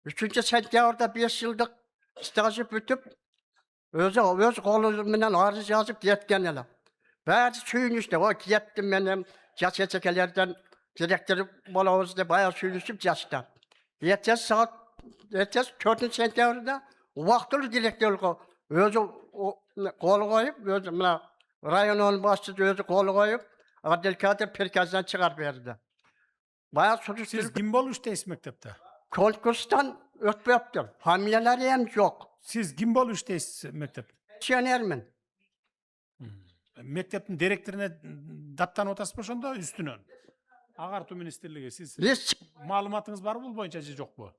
3. sentyavrda 5 yıllık stajı bütüp öz kolu menen arız yazıp yetken ele. Bäri suyunuştu. O yettim benim jas eçekelerden direktörü bolabız de bayağı suyunuşup jastan. Ertesi 4. sentyavrda vaktılı direktörlüğü özü kolu koyup, özü rayonun başçısı özü kolu koyup, Abdülkadir Perkaz'dan çıkar verdi. Bayağı soruşturdu. Siz kim boluştayız mektepte? Konkurstan ötmeptim. Hamileleri hem yok. Siz kim boluştayız mektepte? Pensionermin. Mekteptin direktörüne daptan otasız boşonda üstünün. Agartуу министрлиги siz маалыматыңыз бар бул боюнча же жокпу?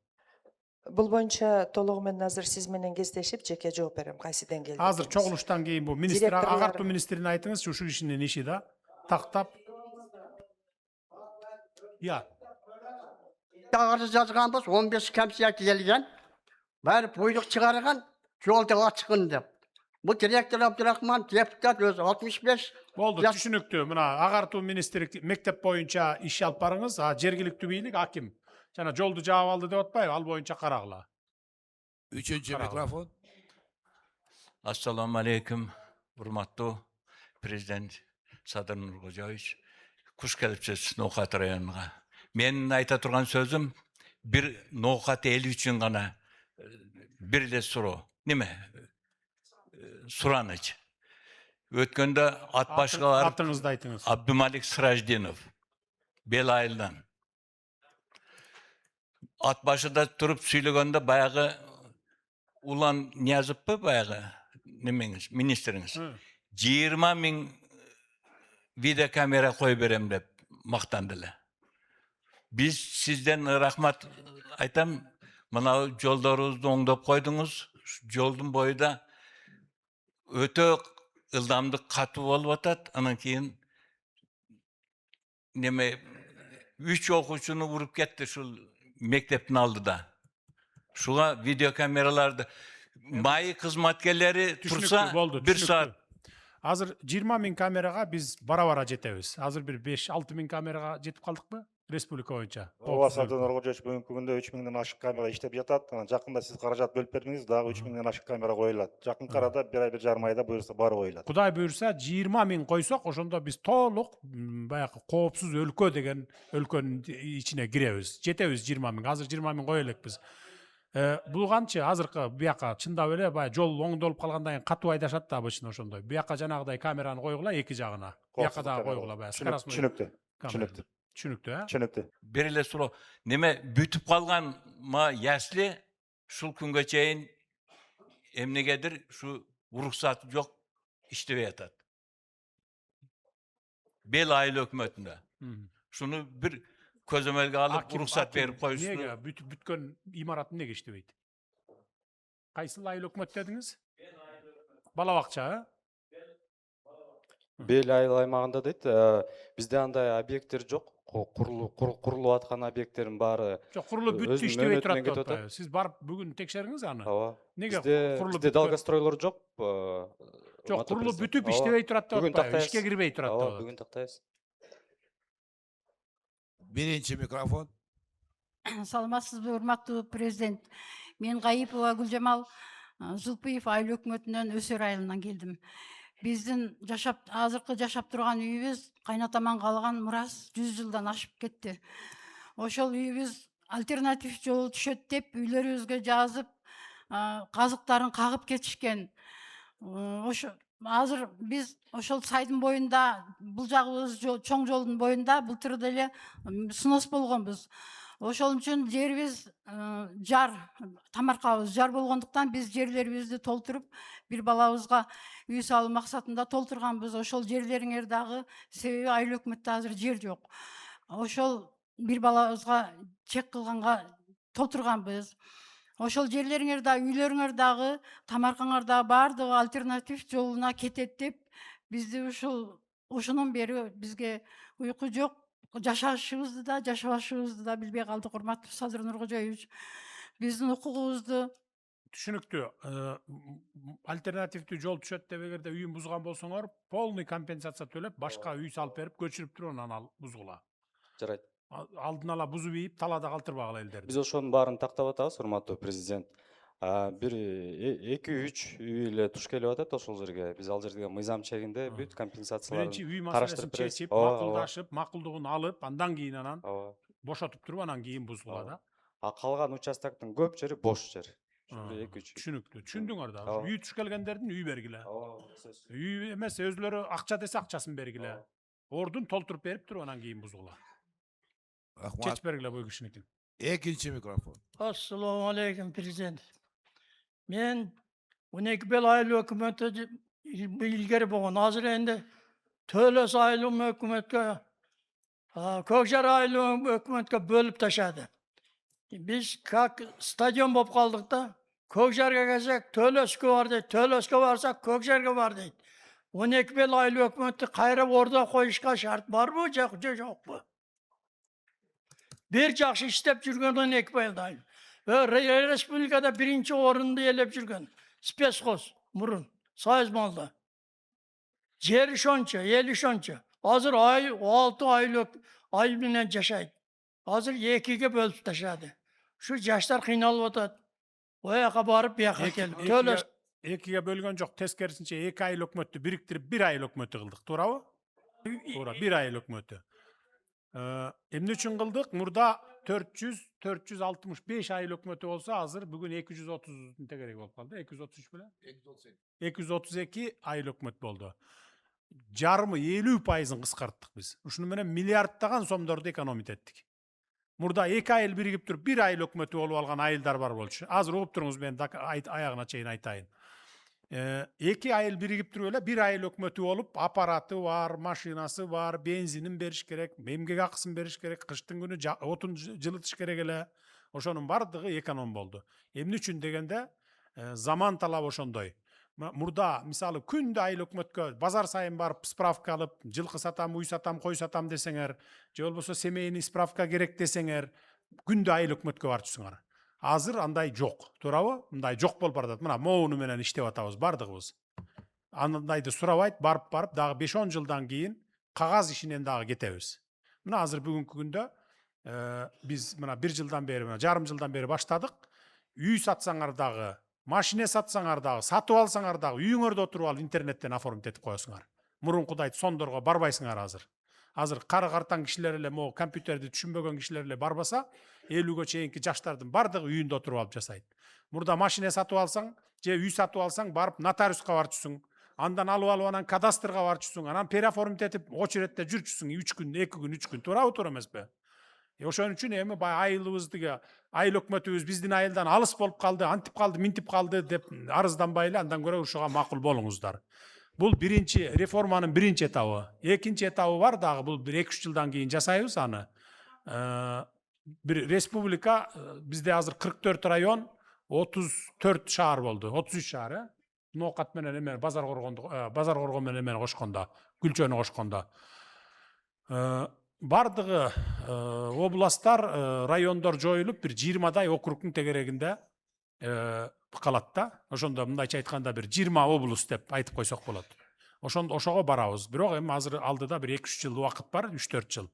Бул боюнча толугу менен азыр сиз менен кездешип жеке жооп берем кайсы деңгээлде. Азыр чогулуштан кийин бул министр агартуу министрине айтыңызчы ушул ишинин иши да тактап. Я. Arız yazganбыз 15 комиссия келген. Баары буйрук чыгарган жолдо ачкын деп. Bu direktör Abdurrahman deputat özü 65. Болду, түшүнүктүү. Мына агартуу министрлик мектеп боюнча иш алып барыңыз, жергиликтүү бийлик аким жана жолду жаап алды деп атпайбы, ал боюнча карагыла. 3-cü mikrofon. Assalamu alaikum, урматтуу президент Садыр Нуркожаевич. Куш келипсиз Ноокат районуна. Менин айта турган сөзүм бир Ноокат эл үчүн гана бир эле суроо. Неме? Сураныч. Өткөндө ат башка бар. Атыңызды айтыңыз. Абдумалик Сыраждинов. Бел айылдан. Ат башыда туруп сүйлөгөндө баягы Улан Ниязовпу баягы немеңиз, министриңиз. 20 000 видеокамера кой берем деп мактанды эле. Биз сизден рахмат айтам. Мына жолдорубузду оңдоп койдуңуз. Жолдун боюда өтө ылдамдык катуу болуп атат. Анан кийин неме 3 окуучуну уруп кетти ушул мектептин алдыда. Шуга видеокамераларды майы кызматкерлери турса бир саат. Азыр 20 000 камерага биз бара-бара жетебиз. Азыр бир 5-6 000 камерага жетип калдыкпы? Республика боюнча. Ооба, Садыр Нуркожаевич бүгүнкү күндө 3 000ден ашык камера иштеп жатат. Жакында сиз каражат бөлүп бердиңиз, дагы 3 000ден ашык камера коюлат. Жакын арада 1 ай 1,5 айда буюрса баары коюлат. Кудай буюрса 20 000 койсок, ошондо биз толук баягы коопсуз өлкө деген өлкөнүн ичине киребиз. Жетебиз 20 000. Азыр 20 000 кое элекпиз. Бул канчы азыркы бияка чындап эле баягы жол оңдолуп калгандан кийин катуу айдашат да обычно ошондой. Бияка жанагыдай камераны койгула эки жагына. Бияка дагы койгула баягы. Түшүнүктүү. Түшүнүктүү. Түшүнүктүү. Бир эле суроо. Неме бүтүп калган ма ясли ушул күнгө чейин эмнегедир шу уруксат жок иштебей атат. Бел айыл өкмөтүндө. Шуну бир көзөмөлгө алып уруксат берип коюшун. Неге бүткөн имаратын неге иштебейт? Кайсыл айыл өкмөт дедиңиз? Бала бакча, Бел айыл аймагында дейт, бизде андай объекттер жок. Курулуп аткан объекттердин баары. Жок, курулуп бүттү, иштебей турат деп атпайбы? Сиз барып бүгүн текшериңиз аны. Ооба. Неге Бизде долгостройлор жок. Жок, курулуп бүтүп иштебей турат деп атпайбы? Ишке кирбей турат деп атат. Бүгүн тактайбыз. Birinci mikrofon. Саламатсызбы, урматтуу президент. Мен Гайипова Гүлжамал, Зулпуев айыл өкмөтүнөн Өсөр айылынан келдим. Биздин азыркы жашап турган үйүбүз кайнатаман калган мурас 100 жылдан ашып кетти. Ошол үйүбүз альтернатив жол түшөт деп үйлөрүбүзгө жазып, казыктарын кагып кетишкен. Азыр биз ошол сайдын боюнда, бул жагыбыз чоң жолдун боюнда былтыр деле снос болгонбуз. Ошол үчүн жерибиз жар, тамаркабыз жар болгондуктан биз жерлерибизди толтуруп, бир балабызга үй салуу максатында толтурганбыз. Ошол жерлериңер дагы, себеби айыл өкмөттө азыр жер жок. Ошол бир балабызга чек кылганга толтурганбыз. Ошол жерлериңер дагы, үйлөрүңөр дагы, тамаркаңар дагы бардыгы альтернатив жолуна кетет деп, бизди ошонун бери бизге уйку жок. Жашашыбызды да, жашабашыбызды да билбей калдык, урматтуу Садыр Нуркожоевич. Биздин укугубузду түшүнүктүү. Альтернативдүү жол түшөт деп эгерде үйүн бузган болсоңор, полный компенсация төлөп, башка үй салып берип, көчүрүп туруп анан бузгула. Жарайт. Алдын ала бузуп ийип, талаада калтырбагыла элдерди. Биз ошонун баарын тактап атабыз, урматтуу президент. Бир 2-3 үй эле туш келип атат ошол жерге. Биз ал жерге мыйзам чегинде бүт компенсацияларын биринчи үй маселесин чечип, макулдашып, макулдугун алып, андан кийин анан бошотуп туруп, анан кийин бузгула да. Калган участоктун көп жери бош жер. Түшүнүктүү. Түшүндүңөр да. Үй туш келгендердин үй бергиле. Үй эмес, өзлөрү акча десе акчасын бергиле. Ордун толтуруп берип туруп, анан кийин бузгула. Чечип бергиле бул кишиникин. İkinci mikrofon. Assalamu alaikum президент. Мен 12 бел айыл өкмөтү илгери болгон. Азыр энди Төлөс айыл өкмөткө, Көкжар айыл өкмөткө бөлүп ташады. Биз как стадион болуп калдык да. Көкжарга келсек Төлөскө бар дейт, Төлөскө барсак Көкжарга бар дейт. 12 бел айыл өкмөттү кайра ордо коюшка шарт барбы, жокпу? Bir жақсы іштеп жүрген 12 байылда. Республикада birinci орынды елеп жүрген. Спецхоз, мұрын, сайыз малда. Жері шонча, елі шонча. Азыр 6 ай менен жашайды. Азыр 2-ге бөліп ташады. Şu жаштар қиналып атат. Ояқа барып, бияқа келіп. 2-ге бөлгөн жок, тескерисинче 2 айыл өкмөттү бириктирип 1 айыл өкмөтү кылдык, туурабы? Туура, 1 айыл өкмөтү. Эмне үчүн кылдык? Мурда 465 айыл өкмөтү болсо, азыр бүгүн 230 тегерек болуп калды. 233 беле? 232 айыл өкмөт болду. Жарымы 50% кыскарттык биз. Ушуну менен миллиарддаган сомдорду экономить эттик. Мурда 2 айыл биригип туруп 1 айыл өкмөтү болуп алган айылдар бар болчу. Азыр угуп туруңуз, мен аягына чейин айтайын. 2 айыл биригип туруп эле 1 айыл өкмөтү болуп, аппараты бар, машинасы бар, бензинин бериш керек, эмгек акысын бериш керек, кыштын күнү отун жылытыш керек эле. Ошонун бардыгы эконом болду. Эмне үчүн дегенде, заман талабы ошондой. Мурда мисалы күндө айыл өкмөткө базар сайын барып справка алып, жылкы сатам, уй сатам, кой сатам десеңер, же болбосо семейный справка керек десеңер, күндө айыл өкмөткө барчусуңар. Азыр андай жок, туурабы? Мындай жок болуп баратат. Мына моуну менен иштеп атабыз бардыгыбыз. Андайды сурабайт, барып дагы 5-10 жылдан кийин кагаз ишинен дагы кетебиз. Мына азыр бүгүнкү күндө биз мына 1 жылдан бери, жарым жылдан бери баштадык. Үй сатсаңар дагы, машине сатсаңар дагы, сатып алсаңар дагы, үйүңөрдө отуруп алып интернеттен оформить этип коесуңар. Мурункудай сондорго барбайсыңар азыр. Азыр кары картаң кишилер эле, могу компьютерди түшүнбөгөн кишилер эле барбаса, 50ге чейинки жаштардын бардыгы үйүндө отуруп алып жасайт. Мурда машине сатып алсаң, же үй сатып алсаң, барып нотариуска барчусуң, андан алып анан кадастрга барчусуң, анан переоформить этип очередте жүрчүсүң 3 күн, 2 күн, 3 күн, туура эмеспи? Ошон үчүн эми айылыбыздыгы, айыл өкмөтүбүз биздин айылдан алыс болуп калды, антип калды, минтип калды деп арызданбай эле, андан көрө ушуга макул болуңуздар. Бул биринчи реформанын биринчи этабы. Экинчи этабы бар дагы, бул 1-2 жылдан кийин жасайбыз аны. bir respublika bizde hazır 44 rayon 34 şahar oldu. 33 şaharı. Nokat menen emen Bazar Korgon menen emen koşkonda, Gülçönü koşkonda. Bardığı oblastlar, rayonlar joyulup bir 20'day okrugdun tegerегинде kalat da. Oşonda mındayça aytkanda bir 20 oblast dep aytıp koysak bolat. Oşogo barabız. Bирок эми азыр алдыда bir 2-3 жыл убакыт бар, 3-4 жыл.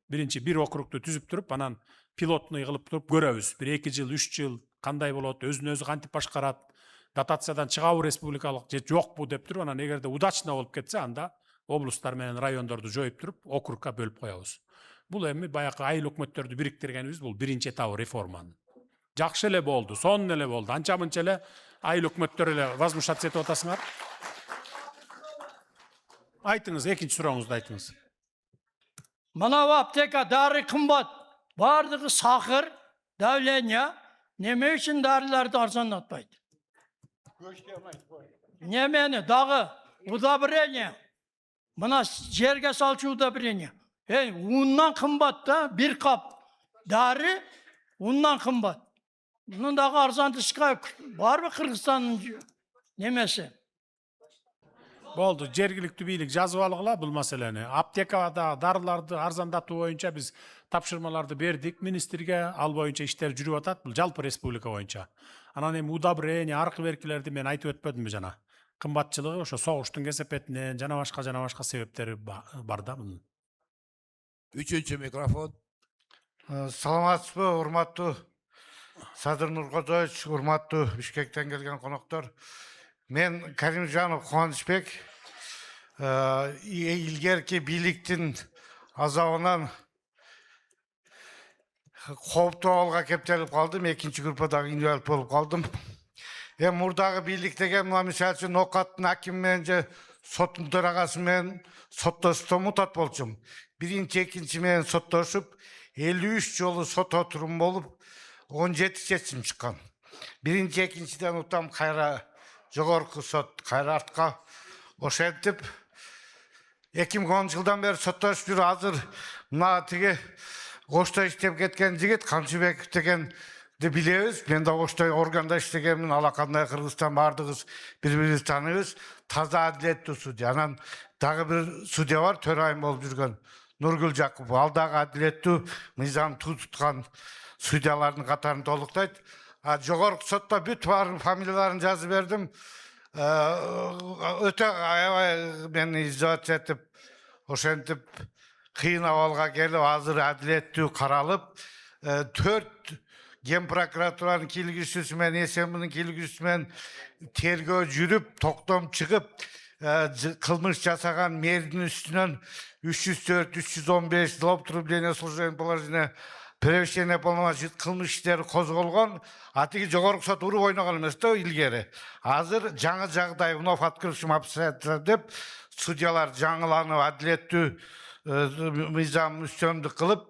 Birinci bir okrugду түзүп туруп, анан пилотный кылып туруп көрөбүз. Bir 2 жыл, 3 жыл кандай болот, өзүн өзү кантип башкарат, дотациядан чыгабы республикалык же жокпу деп туруп, анан эгерде удачно болуп кетсе, анда облустар менен райондорду жоюп туруп, округка бөлүп коебуз. Бул эми баягы айыл өкмөттөрдү бириктиргенибиз, бул биринчи этабы реформанын. Жакшы эле болду, сонун эле болду. Анча-мынча эле айыл өкмөттөр эле возмущаться этип атасыңар. Айтыңыз, экинчи сурооңузду айтыңыз. Мына аптека дары кымбат. Бардығы сахыр, давление. Неме үшін дәрілерді арзандатпайды? Немені дағы удобрение. Мына жерге салчу удобрение. Уннан кымбат да, bir kap дәрі уннан кымбат. Мұндағы арзандышқа бар мı Kırgızстанның немесі? Болду, жергиликтүү бийлик жазып алгыла бул маселени. Аптекада дарыларды арзандатуу боюнча биз тапшырмаларды бердик министрге, ал боюнча иштер жүрүп атат. Бул жалпы республика боюнча. Анан эми удобрение, аркы беркилерди мен айтып өтпөдүмбү жана. Кымбатчылыгы ошо согуштун кесепетинен жана башка себептери бар да мунун. Üçüncü mikrofon. Саламатсызбы, урматтуу Садыр Нуркожоевич, урматтуу Бишкектен келген коноктор. Мен Каримжанов Кубанычбек, илгерки бийликтин азабынан кооптуу абалга кептелип калдым, экинчи группадагы инвалид болуп калдым. Мурдагы бийлик деген мына мисалы үчүн Нокаттын акими менен же соттун төрагасы менен соттошуп мутат болчумун. Биринчи, экинчи менен соттошуп 53 жолу сот отурум болуп 17 чечим чыккан. Биринчи, экинчиден утам кайра жогорку сот кайра артка ошентип 2010 жылдан бери соттошуп жүрүп, азыр мына тиги Ошто иштеп кеткен жигит Камчыбеков дегенди билебиз. Мен да Ошто органда иштегенмин, алакандай Кыргызстан бардыгыбыз бири-бирибизди тааныбыз. Таза адилеттүү судья. Анан дагы бир судья бар, төрайым болуп жүргөн Нургүл Жакупов. Ал дагы адилеттүү мыйзам туткан судьялардын катарын толуктайт. Жогорку сотто бүт баарын фамилияларын жазып бердим. Өтө аябай мени изолация этип, ошентип кыйын абалга келип, азыр адилеттүү каралып, 4 Ген прокуратуранын кийлигүүчүсү менен СМнын кийлигүүчүсү менен тергөө жүрүп, токтом чыгып, кылмыш жасаган мэрдин үстүнөн 304, 315 злоупотребление служебного положения, превышение полномочий кылмыш иштери козголгон. Атиги жогорку сот уруп ойногон эмес да илгери. Азыр жаңы жагдай вновь открывшим обстоятельства деп судьялар жаңыланып, адилеттүү мыйзам үстөмдүк кылып,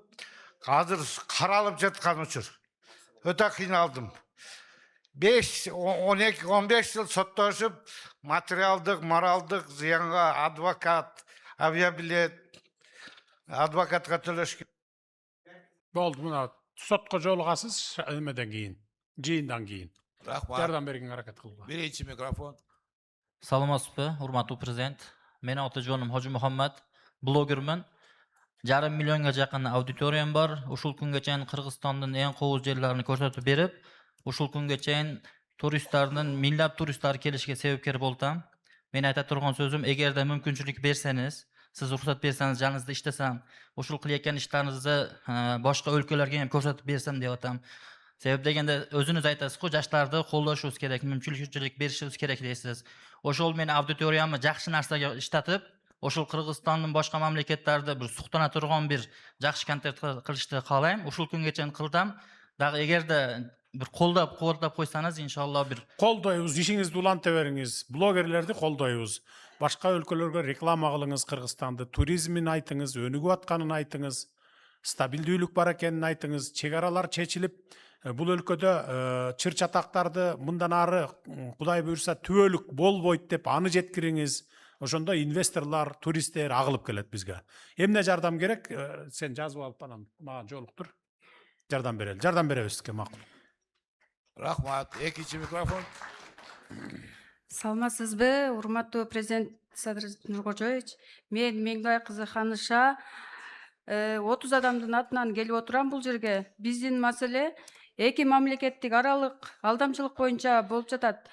азыр каралып жаткан учур. Өтө кыйналдым. 12-15 жыл соттошуп, материалдык, моралдык зыянга адвокат, авиабилет, адвокатка төлөш. Болду, мына сотко жолугасыз эмеден кийин, жыйындан кийин. Жардам берген аракет кылгыла. Birinci mikrofon. Саламатсызбы, урматтуу президент. Менин аты жөнүм Хожи Мухаммад, блогермин. 1,5 миллионго жакын аудиториям бар. Ушул күнгө чейин Кыргызстандын эң кооз жерлерин көрсөтүп берип, ушул күнгө чейин туристтердин миндап туристтер келишке себепкер болдум. Мен айта турган сөзүм, эгерде мүмкүнчүлүк берсеңиз, сиз уруксат берсеңиз, жаныңызда иштесем, ушул кыlayotgan иштериңизди башка өлкөлөргө ham көрсөтүп берсем деп атам. Себеп дегенде өзүнүз айтасыз го, жаштарды колдошубуз керек, мүмкүнчүлүк беришибиз керек дейсиз. Ошол мен аудиториямды жакшы нерсеге иштетип, ошол Кыргызстандын башка мамлекеттерде бир суктана турган бир жакшы контент кылышты каалайм. Ушул күнгө чейин кылдым. Дагы эгерде бир колдоп койсаңыз, иншалла бир колдойбуз, ишиңизди уланта бериңиз. Блогерлерди колдойбуз. Башка өлкөлөргө реклама кылыңыз, Кыргызстанды туризмин айтыңыз, өнүгүп атканын айтыңыз, стабилдүүлүк бар экенин айтыңыз, чек аралар чечилип, бул өлкөдө чыр-чатактарды мындан ары Кудай буйрса түбөлүк болбойт деп аны жеткириңиз. ошондо инвесторлор, туристтер агылып келет бизге. Эмне жардам керек? Сен жазып алып анан мага жолуктур. Жардам берели. Жардам беребиз сизге, макул. Рахмат. Экинчи микрофон. Саламатсызбы, урматтуу президент Садыр Нуркожоевич. Мен Меңдай кызы Ханыша 30 адамдын атынан келип отурам бул жерге. Биздин маселе эки мамлекеттик аралык алдамчылык боюнча болуп жатат.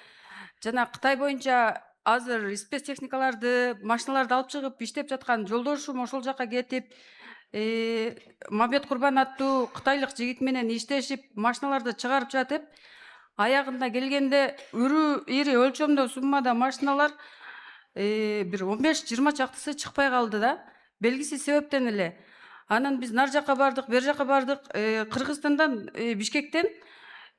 Жана Кытай боюнча азыр спецтехникаларды, машиналарды алып чыгып иштеп жаткан жолдошум ошол жака кетип, Мамбет Курбан аттуу кытайлык жигит менен иштешип, машиналарды чыгарып жатып, аягында келгенде ири өлчөмдө суммада машиналар бир 15-20 чактысы чыкпай калды да. Белгисиз себептен эле. Анан биз нар жака бардык, бер жака бардык. Кыргызстандан, Бишкектен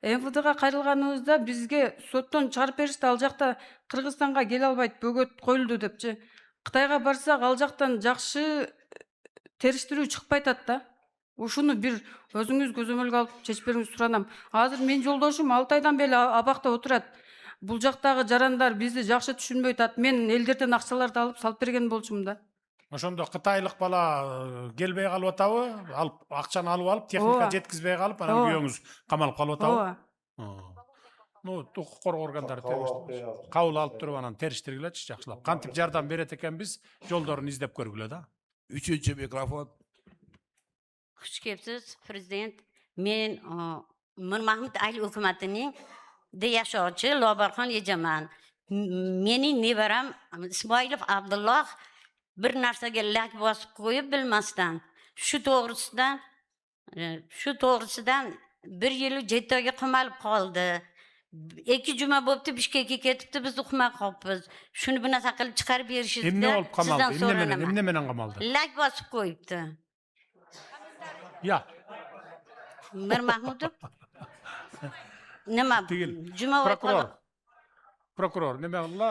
МВДга кайрылганыбызда бизге соттон чыгарып беришти. Ал жакта Кыргызстанга келе албайт, бөгөт коюлду депчи. Кытайга барсак, ал жактан жакшы териштирүү чыкпай атат да. Ушуну бир өзүңүз көзөмөлгө алып чечип берүүңүздү суранам. Азыр мен жолдошум 6 айдан бери абакта отурат. Бул жактагы жарандар бизди жакшы түшүнбөй атат. Мен элдерден акчаларды алып салып берген болчумун да. Ошондо кытайлык бала келбей калып атабы? Алып акчаны алып алып, техника жеткизбей калып, анан күйөөңүз камалып калып атабы? Ну, укук коргоо органдары кабыл алып туруп анан териштиргилечи жакшылап. Кантип жардам берет экенбиз, жолдорун издеп көргүлө да. Үчүнчү микрофон. Хуш келипсиз, президент. Мен Мирмахмуд Айыл өкмөтүнүн жашоочу Лобархан эжеман. Менин неберем Исмаилов Абдуллах bir narsaga lak bosib qo'yib bilmasdan shu to'g'risidan bir yil Jetoga qamalib qoldi. 2 juma bo'libdi Bishkekka ketibdi, biz uqmay qolibmiz. Shuni bunaqa qilib chiqarib berishingizda Emne olib qamaldi? Emne menen qamaldi? Lak bosib qo'yibdi. Ya. Mir Mahmudov. Nima? Juma Prokuror, неме кылгыла?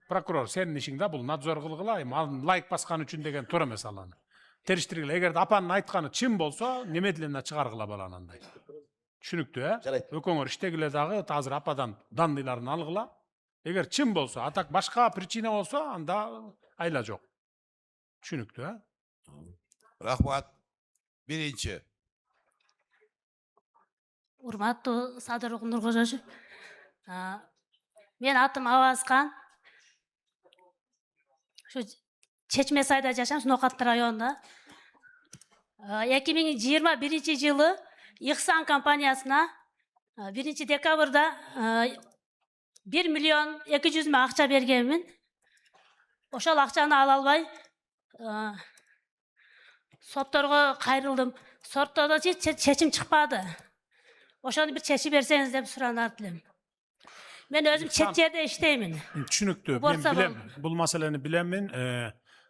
Prokuror, сенин ишиңде бул надзор кылгыла, лайк баскан үчүн деген туура эмес аланы. Териштиргиле, эгерде апанын айтканы чын болсо, немедленно чыгаргыла баланы андай. Түшүнүктүү, Өкөңөр иштегиле дагы азыр ападан данныйларын алгыла. Эгер чын болсо, атак башка причина болсо, анда айла жок. Түшүнүктүү, Рахмат. Биринчи. Урматтуу Садыр Нуркожоевич. Мен атым Авазхан. Şu Çeçme Say'da жашайм, Ноқат районунда. 2021 жылы Ихсан компаниясына 1 декабрда 1 миллион 200 мың ақша бергенмін. Ошол ақшаны ала албай сотторго кайрылдым. Соттордо чечим чыкпады. Ошону бир чечип берсеңиз деп суранар элем. Мен өзüm чет жерде иштеймин. Түшүнүктүү. Мен билем, бул маселени билемин.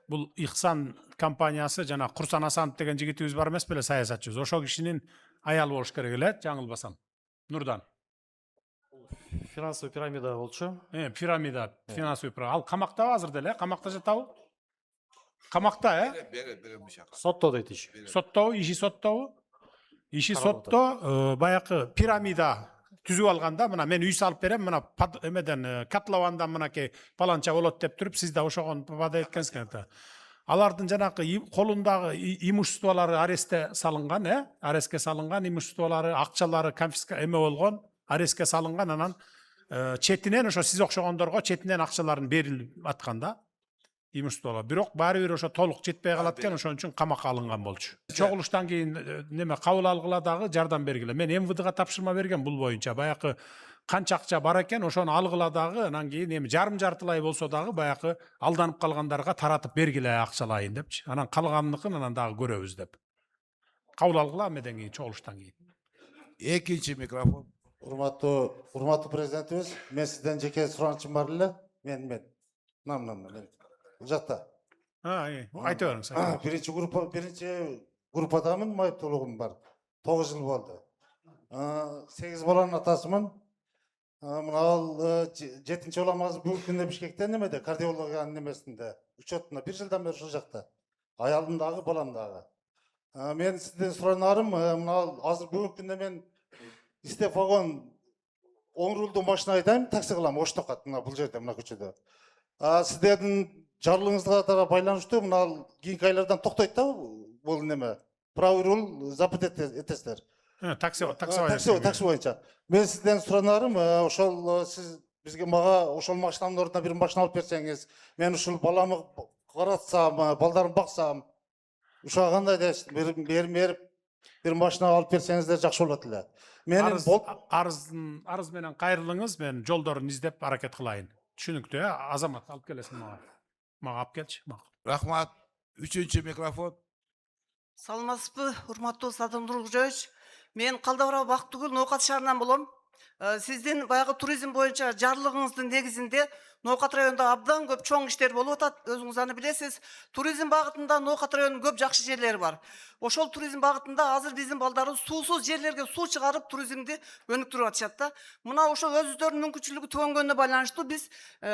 Бул Ихсан компаниясы жана Курсан Асанов деген жигитибиз бар эмес беле, саясатчыбыз. Ошол кишинин аялы болуш керек эле, жаңылбасам. Нурдан. Финансовый пирамида болчу. Пирамида, финансовый пирамида. Ал камакта азыр деле, камакта жатабы? Камакта, Сотто дейт иши. Сотто, иши соттобу? Иши сотто, баякы пирамида түзүп алганда, мына мен үй салып берем, мына эмеден котловандан мынакей паланча болот деп туруп, сиз да ошогон бада эткенсиңер. Алардын жанакы колундагы имуществолору арестке салынган, арестке салынган имуществолору, акчалары конфиска эме болгон, арестке салынган, анан четинен ошо сиз окшогондорго четинен акчаларын берилип атканда имуществолор. Бирок баары бир ошо толук жетпей калат экен, ошон үчүн камакка алынган болчу. Чогулуштан кийин неме кабыл алгыла дагы жардам бергиле. Мен МВДга тапшырма берген бул боюнча. Баякы канча акча бар экен, ошону алгыла дагы, анан кийин эми жарым-жартылай болсо дагы баякы алданып калгандарга таратып бергиле акчалайын депчи. Анан калганыныкын анан дагы көрөбүз деп. Кабыл алгыла амеден кийин, чогулуштан кийин. Экинчи микрофон. Урматтуу президентибиз, мен сизден жеке суранычым бар эле. Мен. Жакта. Айта бериңиз. Биринчи группадамын, майыптуулугум бар. 9 жыл болду. 8 баланын атасымын. Мына ал 7-чи уламазы бүгүнкү күндө Бишкектен немеде, кардиологиянын немесинде, учетунда 1 жылдан бери ушул жакта. Аялым дагы, балам дагы. Мен сизден суранарым, мына азыр бүгүнкү күндө мен иштеп койгон 10 рулдуу машина айдайм, такси кылам, Оштокат, мына бул жерде, мына көчөдө. Сіздердің жарлығыңызға байланыштуу мына кийинки айлардан токтойт да бул неме. Правый руль запрет этесиздер. Такси боюнча. Мен сизден суранарым, ошол сиз бизге ошол машинанын ордуна бир машина алып берсеңиз, мен ушул баламы каратсам, балдарымды баксам, ушуга кандай дейсиз? Берип бир машина алып берсеңиздер жакшы болот эле. Менин арыз менен кайрылыңыз, мен жолдорун издеп аракет кылайын. Түшүнүктүү, Азамат алып келесиң мага. Мага алып келчи. Рахмат. Üçüncü mikrofon. Саламатсызбы, урматтуу Садыр Нуркожоевич. Мен Калдабара Бактыгүл Ноокат шаарынан болом. Сиздин баягы туризм боюнча жарлыгыңыздын негизинде Ноокат районунда абдан көп чоң иштер болуп атат. Өзүңүз аны билесиз. Туризм багытында Ноокат районунун көп жакшы жерлери бар. Ошол туризм багытында азыр биздин балдарыбыз суусуз жерлерге суу чыгарып туризмди өнүктүрүп атышат да. Мына ошол өзүлөрүнүн мүмкүнчүлүгү төгөнгөнүнө байланыштуу биз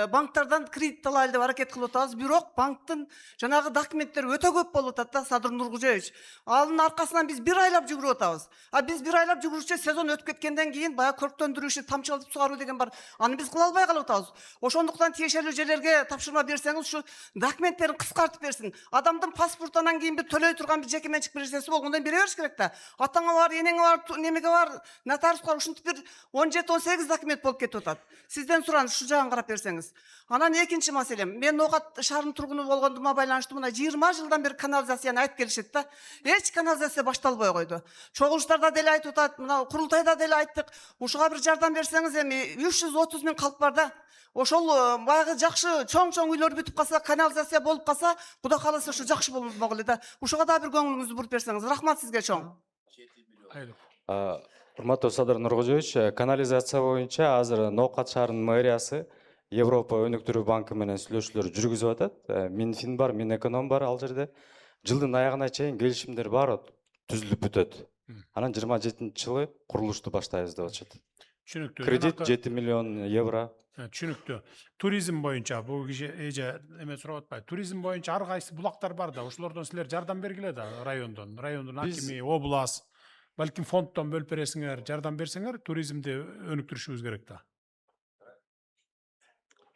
банктардан кредит алайлы деп аракет кылып атабыз. Бирок банктын жанагы документтери өтө көп болуп атат да, Садыр Нуркожоевич. Анын аркасынан биз бир айлап жүгүрүп атабыз. Биз бир айлап жүгүрүшчө сезон өтүп кеткенден кийин баягы көрктөндүрүү иши, тамчылатып сугаруу деген бар. Аны биз кыла албай калып атабыз. Ошондуктан тиешелүү жерлерге тапшырма берсеңиз, ушу документтерин кыскартып берсин. Адамдын паспортунан кийин бир төлөй турган бир жеке менчик нерсеси болгондон бере бериш керек да. Атаңа бар, энеңе бар, немеге бар, нотариуска бар, ушинтип бир 17-18 документ болуп кетип атат. Сизден суран ушу жагын карап берсеңиз. Анан экинчи маселем, мен Ноокат шаарынын тургуну болгондума байланыштуу мына 20 жылдан бери канализацияны айтып келишет да. Эч канализация башталбай койду. Чогулуштарда деле айтып атат, мына курултайда деле айттык. Ушуга бир жардам берсеңиз, эми 330 000 калп бар да. Ошол баягы жакшы чоң үйлөр бүтүп калса, канализация болуп калса, Кудай кааласа ушу жакшы болмок эле да. Ушуга да бир көңүлүңүздү буруп берсеңиз. Рахмат сизге чоң. Урматтуу Садыр Нуркожоевич, канализация боюнча азыр Ноокат шаарынын мэриясы Европа өнүктүрүү банкы менен сүйлөшүүлөр жүргүзүп атат. Минфин бар, Минэконом бар ал жерде. Жылдын аягына чейин келишимдер баары түзүлүп бүтөт. Анан 27-жылы курулушту баштайбыз деп атышат. Түшүнүктүү. Кредит 7 миллион евро. Түшүнүктүү. Туризм боюнча бул киши эме сурап атпайбы. Туризм боюнча ар кайсы булактар бар да, ошолордон силер жардам бергиле да, райондун акими, область, балким фонддон бөлүп бересиңер, жардам берсеңер, туризмди өнүктүрүшүбүз керек да.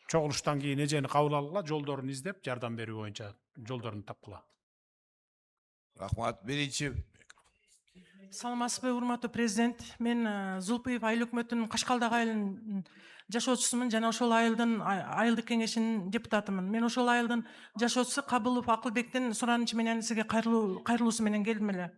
Чогулуштан кийин эжени кабыл алгыла, жолдорун издеп, жардам берүү боюнча жолдорун тапкыла. Рахмат. Birinci. Саламатсызбы, урматтуу президент. Мен Зулпуев айыл өкмөтүнүн Кашкалдагы айылынын жашоочусумун жана ошол айылдын айылдык кеңешинин депутатымын. Мен ошол айылдын жашоочусу Кабылов Акылбектин суранычы менен сизге кайрылуусу менен келдим эле.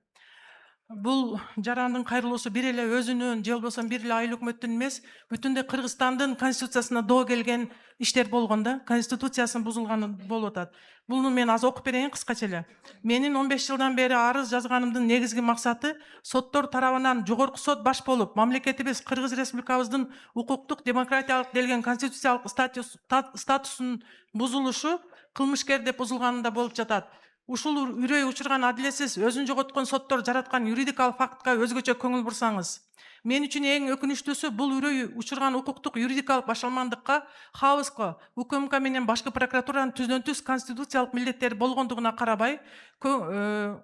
Бул жарандын кайрылуусу бир эле өзүнүн же болбосо бир эле айыл өкмөттүн эмес, бүтүндөй Кыргызстандын конституциясына доо келген иштер болгон да, конституциясын бузулганы болуп атат. Буну мен аз окуп берейин кыскача эле. Менин 15 жылдан бери арыз жазганымдын негизги максаты соттор тарабынан жогорку сот баш болуп, мамлекетибиз Кыргыз Республикабыздын укуктук демократиялык делген конституциялык статусунун бузулушу кылмышкер деп бузулганында болуп жатат. Ушул үрөй учурган адилетсиз, өзүн жоготкон соттор жараткан юридикалык фактка өзгөчө көңүл бурсаңыз. Мен үчүн эң өкүнүчтүүсү бул үрөй учурган укуктук юридикалык башалмандыкка, хаоска, УКМК менен башкы прокуратуранын түздөн түз конституциялык милдеттери болгондугуна карабай, түздөн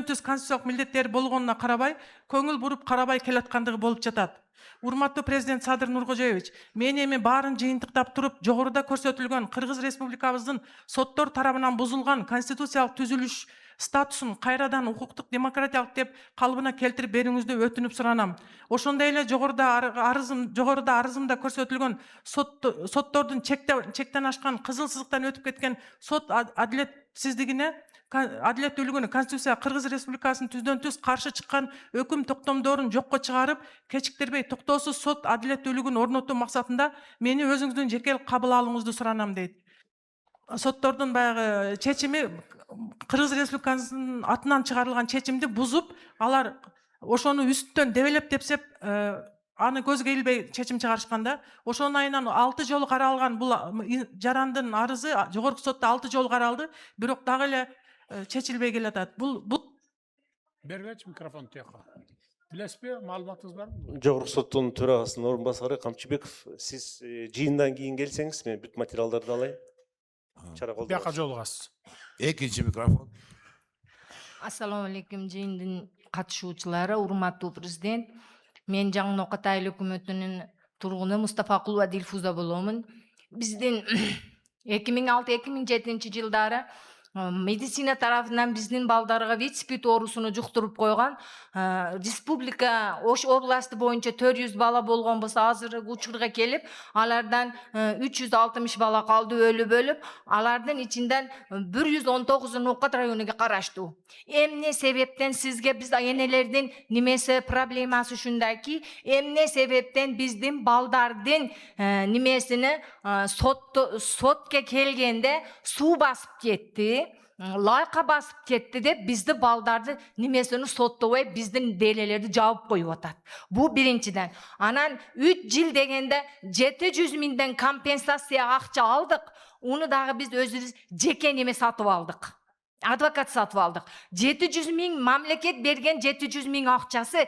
түз конституциялык милдеттери болгонуна карабай, көңүл буруп карабай келаткандыгы болуп жатат. Урматтуу президент Садыр Нуркожоевич, мен эми баарын жыйынтыктап туруп, жогоруда көрсөтүлгөн Кыргыз Республикабыздын соттор тарабынан бузулган конституциялык түзүлүш статусун кайрадан укуктук демократиялык деп калыбына келтирип берүүңүздү өтүнүп суранам. Ошондой эле жогоруда арызымда көрсөтүлгөн соттордун чектен ашкан, кызыл сызыктан өтүп кеткен сот адилетсиздигине, адилеттүүлүгүнө Конституция Кыргыз Республикасынын түздөн түз каршы чыккан өкүм токтомдорун жокко чыгарып, кечиктирбей токтоосуз сот адилеттүүлүгүн орнотуу максатында мени өзүңүздүн жеке кабыл алууңузду суранам дейт. Соттордун баягы чечими Кыргыз Республикасынын атынан чыгарылган чечимди бузуп, алар ошону үстүнөн дебелеп тепсеп, аны көзгө илбей чечим чыгарышканда, ошонун айынан 6 жолу каралган бул жарандын арызы жогорку сотто 6 жолу каралды, бирок дагы эле чечилбей келатат. Бул Бергечи микрофон тияка. Билесизби, маалыматыңыз барбы? Жогорку соттун төрагасынын орун басары Камчыбеков, сиз жыйындан кийин келсеңиз, мен бүт материалдарды алайын. Бияка жолугасыз. Экинчи микрофон. Ассаламу алейкум, жыйындын катышуучулары, урматтуу президент. Мен Жаңы Ноокат айыл өкмөтүнүн тургуну Мустафакулова Дилфуза боломун. биздин 2006-2007 жылдары медицина тарапынан биздин балдарга ВИЧ-СПИД оорусуну жуктуруп койгон республика Ош областы боюнча 400 бала болгон болсо, азыркы учурга келип алардан 360 бала калды өлүп өлүп, алардын ичинден 119 Ноокат районуга караштуу. Эмне себептен сизге биз энелердин немеси проблемасы ушундайки, эмне себептен биздин балдардын немесини сотко келгенде суу басып кетти, лайка басып кетти деп бизди балдарды немесini соттобой биздин делелерди жаап коюп атат. Бу биринчиден. Анан 3 жыл дегенде 700 миңден компенсация акча алдык. Уну дагы биз өзүбүз жеке неме сатып алдык. Адвокат сатып алдык. 700 миң мамлекет берген 700 миң акчасы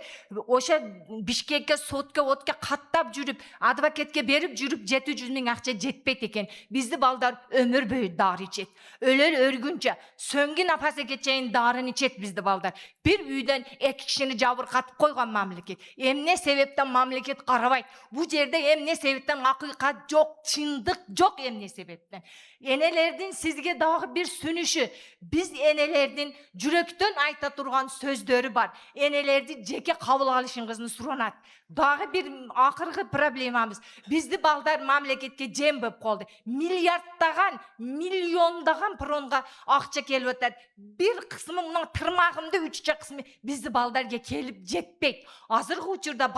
ошо Бишкекке отка каттап жүрүп, адвокатке берип жүрүп 700 миң акча жетпейт экен. Бизди балдар өмүр бою дары ичет. Өлгүнчө сөңгүн апасыга чейин дарын ичет бизди балдар. Бир үйдөн 2 кишини жабыркатып койгон мамлекет. Эмне себептен мамлекет карабайт? Бу жерде эмне себептен акыйкат жок, чындык жок эмне себептен? Энелердин сизге дагы бир сүнүшү. Биз энелердин жүрөктөн айта турган сөздөрү бар. Энелерди жеке кабыл алышыңызды суранат. Дагы бир акыркы проблемабыз. Бизди балдар мамлекетке жем болуп калды. Миллиарддаган, миллиондаган пронга акча келип атат. Бир кысмы мына тырмагымды 3 кысмы бизди балдарга келип жетпейт. Азыркы учурда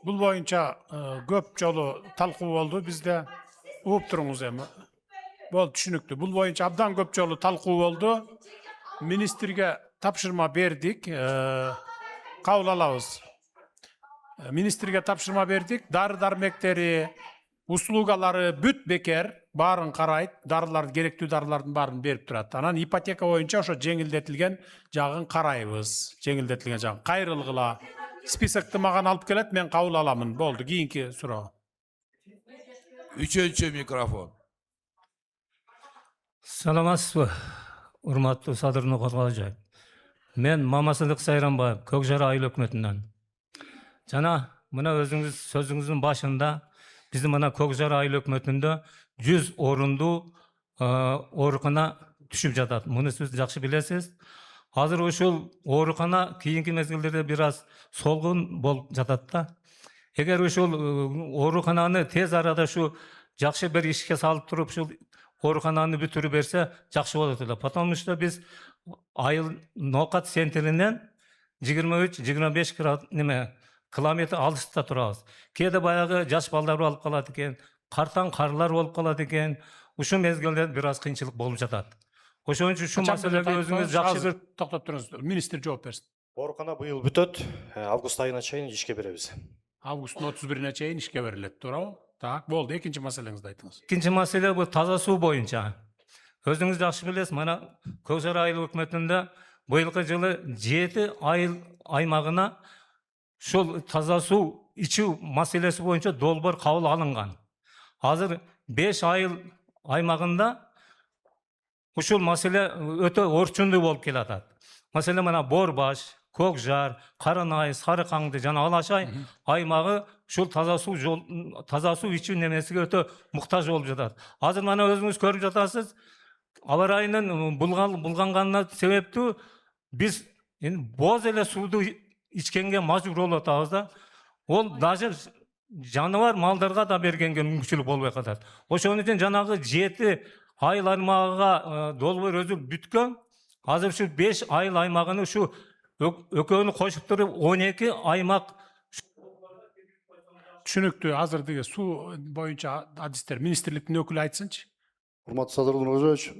Бул боюнча көп жолу талкуу болду бизде. Угуп туруңуз эми. Болду, түшүнүктүү. Бул боюнча абдан көп жолу талкуу болду. Министрге тапшырма бердик. Кабыл алабыз. Министрге тапшырма бердик. Дары-дармектери, услугалары бүт бекер, баарын карайт, дарыларды, керектүү дарылардын баарын берип турат. Анан ипотека боюнча ошо жеңилдетилген жагын карайбыз. Жеңилдетилген жагын кайрылгыла. Списокты маған алып келет, мен кабыл аламын. Болду, кийинки суроо. Üçüncü mikrofon. Саламатсызбы, урматтуу Садыр Ноокат Калажаев. Мен Мамасыздык Сайранбаев, Көкжара айыл өкмөтүнөн. Жана мына өзүңүз сөзүңүздүн башында биздин мына Көкжара айыл өкмөтүндө 100 орундуу оорукана түшүп жатат. Муну сиз жакшы билесиз. Азыр ушул оорукана кийинки мезгилдерде бир аз солгун болуп жатат да. Эгер ушул оорукананы тез арада шу жакшы бир ишке салып туруп ушул оорукананы бүтүрүп берсе жакшы болот эле. Потому что биз айыл Ноокат центринен 23-25 километр алыста турабыз. Кээде баягы жаш балдар болуп калат экен, картаң карлар болуп калат экен. Ушул мезгилде бир аз кыйынчылык болуп жатат. Ошон үчүн ушул маселеге өзүңүз жакшы бир токтоп туруңуз. Министр жооп берсин. Оорукана быйыл бүтөт. Август айына чейин ишке беребиз. Августтун 31-ине чейин ишке берилет, туурабы? Так, болду. Экинчи маселеңизди айтыңыз. Экинчи маселе бул таза суу боюнча. Өзүңүз жакшы билесиз, мына Көкжара айыл өкмөтүндө быйылкы жылы 7 айыл аймагына ушул таза суу ичүү маселеси боюнча долбоор кабыл алынган. Азыр 5 айыл аймагында ушул маселе өтө орчундуу болуп келатат. Маселе мына Борбаш, Көкжар, Каранай, Сарыкаңды жана Алашай аймагы ушул таза суу ичүү немесиге өтө муктаж болуп жатат. Азыр мына өзүңүз көрүп жатасыз, аба ырайынын булганганына себептүү биз боз эле сууду ичкенге мажбур болуп атабыз да. Ол даже жаныбар малдарга да бергенге мүмкүнчүлүк болбой калат. Ошон үчүн жанагы 7 айыл аймагыга долбоор өзү бүткөн. Азыр ушу 5 айыл аймагыны ушу өкөөнү кошуп туруп 12 аймак. Түшүнүктүү. Азыр деги суу боюнча адистер министрликтин өкүлү айтсынчы. Урматтуу Садыр Нуркожоевич,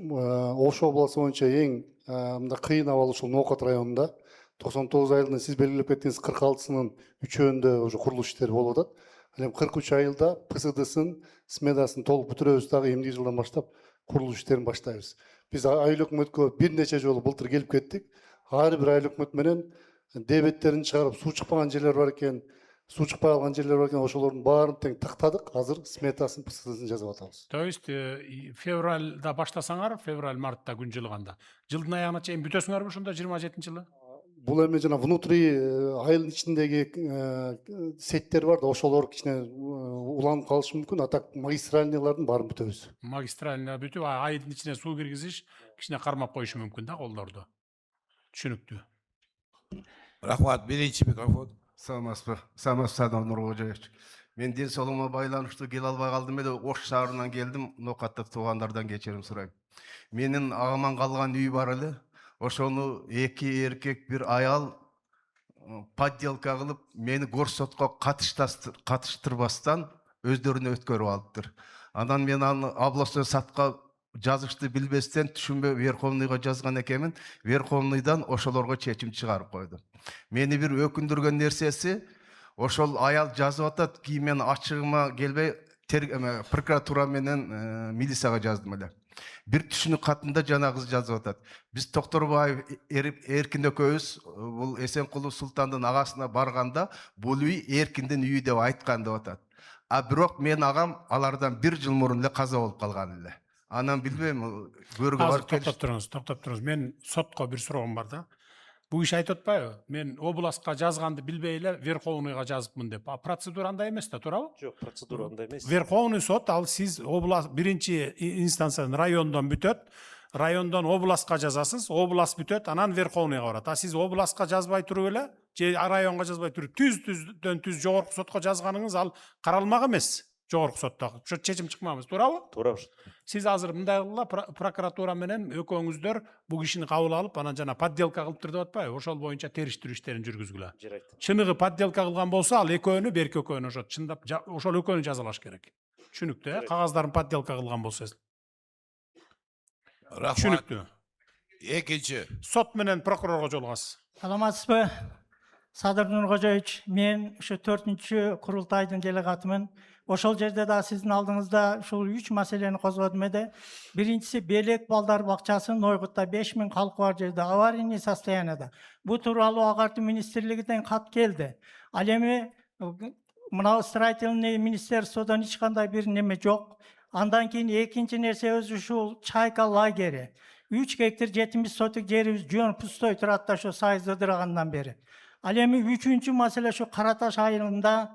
Ош областы боюнча эң мындай кыйын абал ушул Ноокат районунда 99 айылдын сиз белгилеп кеттиңиз 46-сынын 3-өндө уже курулуш иштери болуп атат. Ал эми 43 айылда ПСДсын, сметасын толук бүтүрөбүз, дагы эмдиги жылдан баштап курулуш иштерин баштайбыз. Биз айыл өкмөткө бир нече жолу былтыр келип кеттик. Ар бир айыл өкмөт менен дебеттерин чыгарып, суу чыкпаган жерлер бар экен, суу чыкпай калган жерлер бар экен, ошолордун баарын тең тактадык. Азыр сметасын, ПСДсын жазып атабыз. То есть февралда баштасаңар, февраль-мартта күн жылганда, жылдын аягына чейин бүтөсүңөрбү ошондо 27-жылы? бул эми жана внутри айылдын ичиндеги сеттер бар да, ошолор кичине уланып калышы мүмкүн. А так магистральныйлардын баарын бүтөбүз. Магистральный бүтүп айылдын ичине суу киргизиш кичине кармап коюшу мүмкүн да колдорду. Түшүнүктүү. Рахмат. Биринчи микрофон. Саламатсызбы, Садыр Нуркожоевич. Мен ден соолугума байланыштуу келе албай калдым эле, Ош шаарынан келдим, Нокатта туугандардан кечирим сурайм. Менин агаман калган үй бар эле, ошону эки эркек бир аял подделка кылып, мени горсотко катыштырбастан өздөрүнө өткөрүп алыптыр. Анан мен аны областной сотко жазышты билбестен түшүнбөй Верховныйга жазган экенмин. Верховныйдан ошолорго чечим чыгарып койду. Мени бир өкүндүргөн нерсеси, ошол аял жазып атат, кийин мен ачыгыма келбей прокуратура менен милицияга жаздым эле. Бир түшүнүк катында жана кыз жазып атат. Биз Токторбаев Эркин экөөбүз бул Эсенкулов Султандын агасына барганда бул үй Эркиндин үйү деп айткан деп атат. А бирок мен агам алардан 1 жыл мурун эле каза болуп калган эле. Анан билбейм, көргө барып токтоп туруңуз. Мен сотко бир суроом бар да. Бул иш айтып атпайбы? Мен областка жазганды билбей эле Верховныйга жазыпмын деп. А процедура андай эмес да, туурабы? Жок, процедура андай эмес. Верховный сот ал сиз област биринчи инстанциядан райондон бүтөт, райондон областка жазасыз, област бүтөт, анан Верховныйга барат. А сиз областка жазбай туруп эле, же районго жазбай туруп түз жогорку сотко жазганыңыз ал каралмак эмес. Жогорку сотто. Ошо чечим чыкмабыз, туурабы? Туура. Сиз азыр мындай кылгыла, прокуратура менен экөөңүздөр бул кишини кабыл алып, анан жана подделка кылыптыр деп атпайбы? Ошол боюнча териштирүү иштерин жүргүзгүлө. Чыныгы подделка кылган болсо, ал экөөнү, берки экөөнү ошо чындап ошол экөөнү жазалаш керек. Түшүнүктүү, кагаздарын подделка кылган болсо. Түшүнүктүү. Экинчи. Сот менен прокурорго жолугасыз. Саламатсызбы, Садыр Нуркожоевич. Мен ушу 4-чү курултайдын делегатымын. Ошол жерде да сиздин алдыңызда ушул 3 маселени козгодум эде. Биринчиси Белек балдар бакчасы Нойгутта 5000 калкы бар жерде аварийный состоянияда. Бу тууралуу Агартуу министрлигинен кат келди. Ал эми мына строительный министерстводон эч кандай бир неме жок. Андан кийин экинчи нерсе өзү ушул Чайка лагери. 3 гектар 70 соток жерибиз жөн пустой турат да ошо сайыз ыдырагандан бери. Ал эми 3-чү маселе ушу Караташ айылында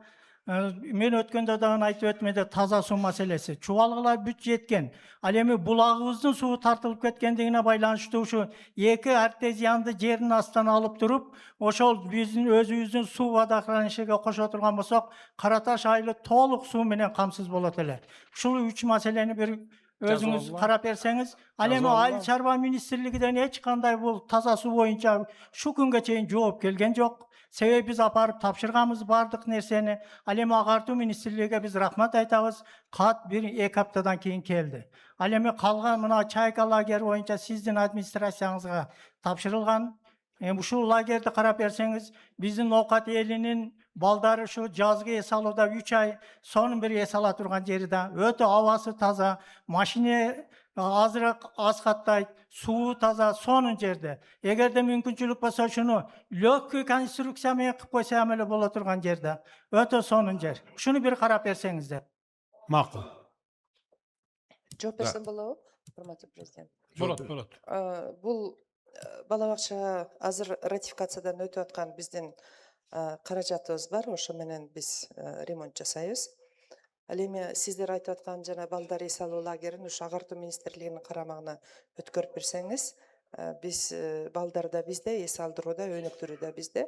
мен өткөндө дагы айтып өтмө эде таза суу маселеси. Чубалгылар бүт жеткен. Ал эми булагыбыздын суу тартылып кеткендигине байланыштуу ушу 2 артезианды жердин астынан алып туруп, ошол биздин өзүбүздүн суу водохранилищеге кошо турган болсок, Караташ айылы толук суу менен камсыз болот эле. Ушул 3 маселени бир өзүңүз карап берсеңиз, ал эми Айыл чарба министрлигинен эч кандай бул таза суу боюнча шу күнгө чейин жооп келген жок. Себеби биз апарып тапшырганбыз бардык нерсени. Ал эми Агартуу министрлигине биз рахмат айтабыз. Кат 1-2 аптадан кийин келди. Ал эми калган мына Чайка лагери боюнча сиздин администрацияңызга тапшырылган. Ушул лагерди карап берсеңиз, биздин Нокат элинин балдары ушу жазгы эс алууда 3 ай сонун бир эс ала турган жери да өтө абасы таза, машина азыраак аскаттайт, суу таза, сонун жерде. Эгерде мүмкүнчүлүк болсо ушуну легкий конструкция менен кылып койсом эле боло турган жерде. Өтө сонун жер. Ушуну бир карап берсеңиздер. Макул. Жооп берсем болобу, урматтуу президент? Болот. Бул бала бакча азыр ратификациядан өтүп аткан биздин каражатыбыз бар, ошо менен биз ремонт жасайбыз. Ал эми сиздер айтып аткан жана балдар эс алуу лагерин ушу Агартуу министрлигинин карамагына өткөрүп берсеңиз, биз балдарда бизде, эс алдырууда, өнүктүрүүдө бизде.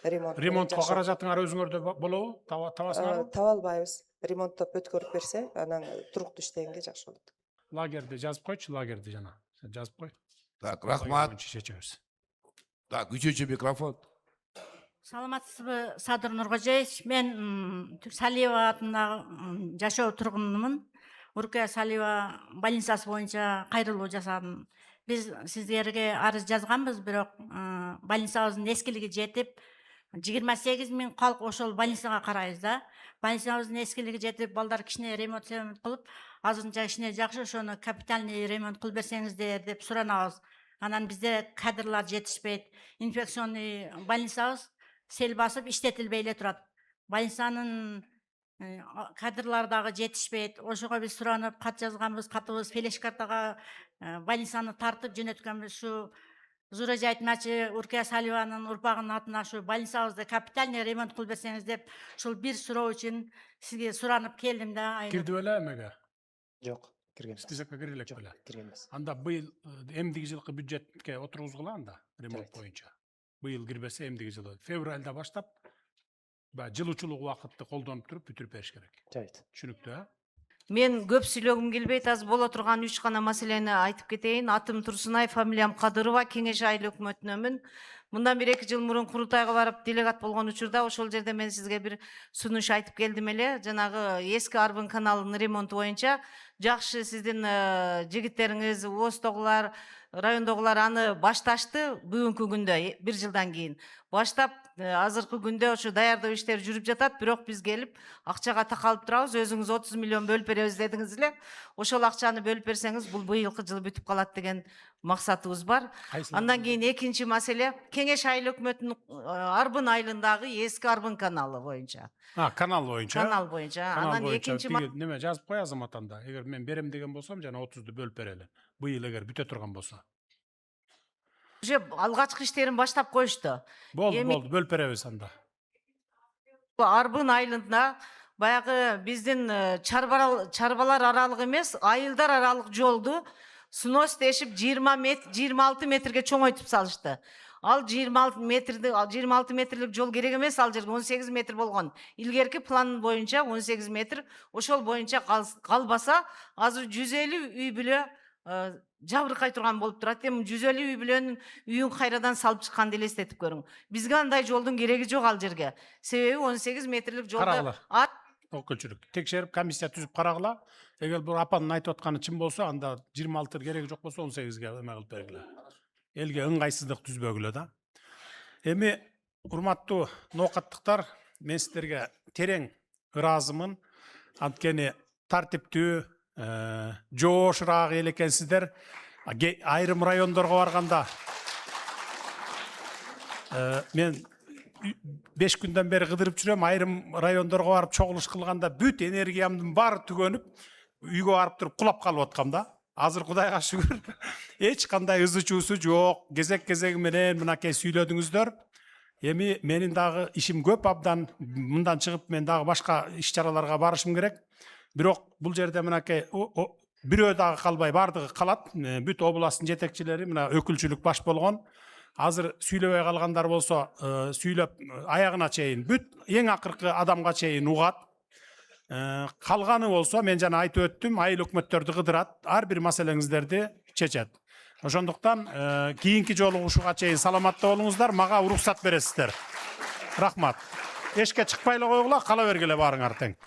Ремонтко каражатыңар өзүңөрдө болобу? Табасыңарбы? Таба албайбыз. Ремонттоп өткөрүп берсе, анан туруктуу иштегенге жакшы болот. Лагерди жазып койчу, лагерди жана. Сен жазып кой. Так, рахмат. Так, 3-чү микрофон. Саламатсызбы, Садыр Нуркожоевич. Мен Салиева атындагы жашоо тургунумун. Уркая Салиева больницасы боюнча кайрылуу жасадым. Биз сиздерге арыз жазганбыз, бирок больницабыздын эскилиги жетип, 28 000 калк ошол больницага карайбыз да. Больницабыздын эскилиги жетип, балдар кичине ремонт кылып, азырынча кичине жакшы, ошону капитальный ремонт кылып берсеңиздер деп суранабыз. Анан бизде кадрлар жетишпейт. Инфекционный больницабыз сел басып иштетилбей эле турат. Больницанын кадрлары дагы жетишпейт. Ошого биз суранып, кат жазганбыз, катыбыз фелеш картага больницаны тартып жөнөткөнбүз. Ушу Зуражай айтмачы Уркия Саливанын урпагынын атына ушу больницабызды капитальный ремонт кылып берсеңиз деп ушул бир суроо үчүн сизге суранып келдим да. Кирди беле эмеге? Жок, кирген эмес. Списокко кире элек беле? Кирген эмес. Анда быйыл эмдиги жылкы бюджетке отургузгула анда ремонт боюнча. Быйыл кирбесе эмдиги жылы февралда баштап жылуучулук убакытты колдонуп туруп бүтүрүп бериш керек. Жайт. Түшүнүктүү, Мен көп сүйлөгүм келбейт, аз боло турган 3 гана маселени айтып кетейин. Атым Турсунай, фамилиям Кадырова, Кеңеш айыл өкмөтүнөмүн. Мындан 1-2 жыл мурун Курултайга барып делегат болгон учурда ошол жерде мен сизге бир сунуш айтып келдим эле. Жанагы эски Арбын каналынын ремонту боюнча жакшы сиздин жигиттериңиз, ООСтогулар, райондогулар аны башташты бүгүнкү күндө 1 жылдан кийин. Баштап азыркы күндө ошо даярдоо иштери жүрүп жатат, бирок биз келип акчага такалып турабыз. Өзүңүз 30 миллион бөлүп беребиз дедиңиз эле. Ошол акчаны бөлүп берсеңиз, бул быйылкы жылы бүтүп калат деген максатыбыз бар. Андан кийин экинчи маселе Кеңеш айыл өкмөтүнүн Арбын айылындагы эски Арбын каналы боюнча. Канал боюнча. Канал боюнча. Анан экинчи неме жазып коя азаматанда. Эгер мен берем деген болсом, жана 30ду бөлүп берели. Быйыл эгер бүтө турган болсо. Уже алгачкы иштерин баштап коюшту. Болду, бөлүп беребиз анда. Арбын айылында баягы биздин чарбалар аралык эмес, айылдар аралык жолду снос дешип 26 метрге чоңойтуп салышты. Ал 26 метрлик жол керек эмес, ал жерде 18 метр болгон. Илгерки план боюнча 18 метр, ошол боюнча калбаса, азыр 150 үй бүлө жабыркай турган болуп турат. Эми 150 үй бүлөнүн үйүн кайрадан салып чыкканды элестетип көрүң. Бизге андай жолдун кереги жок ал жерге. Себеби 18 метрлик жолду Окулчулук текшерип комиссия түзүп карагыла. Эгер бул апанын айтып атканы чын болсо, анда 26 кереги жок болсо 18ге эме кылып бергиле. Элге ыңгайсыздык түзбөгүлө да. Эми урматтуу ноокаттыктар, мен сиздерге терең ыраазымын. Анткени тартиптүү, жоошураак эл экенсиздер. Айрым райондорго барганда мен 5 күндөн бери кыдырып жүрөм, айрым райондорго барып чогулуш кылганда бүт энергиямдын баары түгөнүп, үйгө барып туруп кулап калып аткам да. Азыр Кудайга шүгүр, эч кандай ызы чуусу жок. Кезек-кезеги менен мынакей сүйлөдүңүздөр. Эми менин дагы ишим көп абдан. Мындан чыгып мен дагы башка иш-чараларга барышым керек. Бирок бул жерде мынакей бирөө дагы калбай бардыгы калат. Бүт областтын жетекчилери мына өкүлчүлүк баш болгон. Азыр сүйлөбөй калгандар болсо, сүйлөп аягына чейин бүт эң акыркы адамга чейин угат. Калганы болсо мен жана айтып өттүм, айыл өкмөттөрдү кыдырат, ар бир маселеңиздерди чечет. Ошондуктан кийинки жолугушууга чейин саламатта болуңуздар, мага уруксат бересиздер. Рахмат. Эшикке чыкпай эле койгула, кала бергиле баарыңар тең.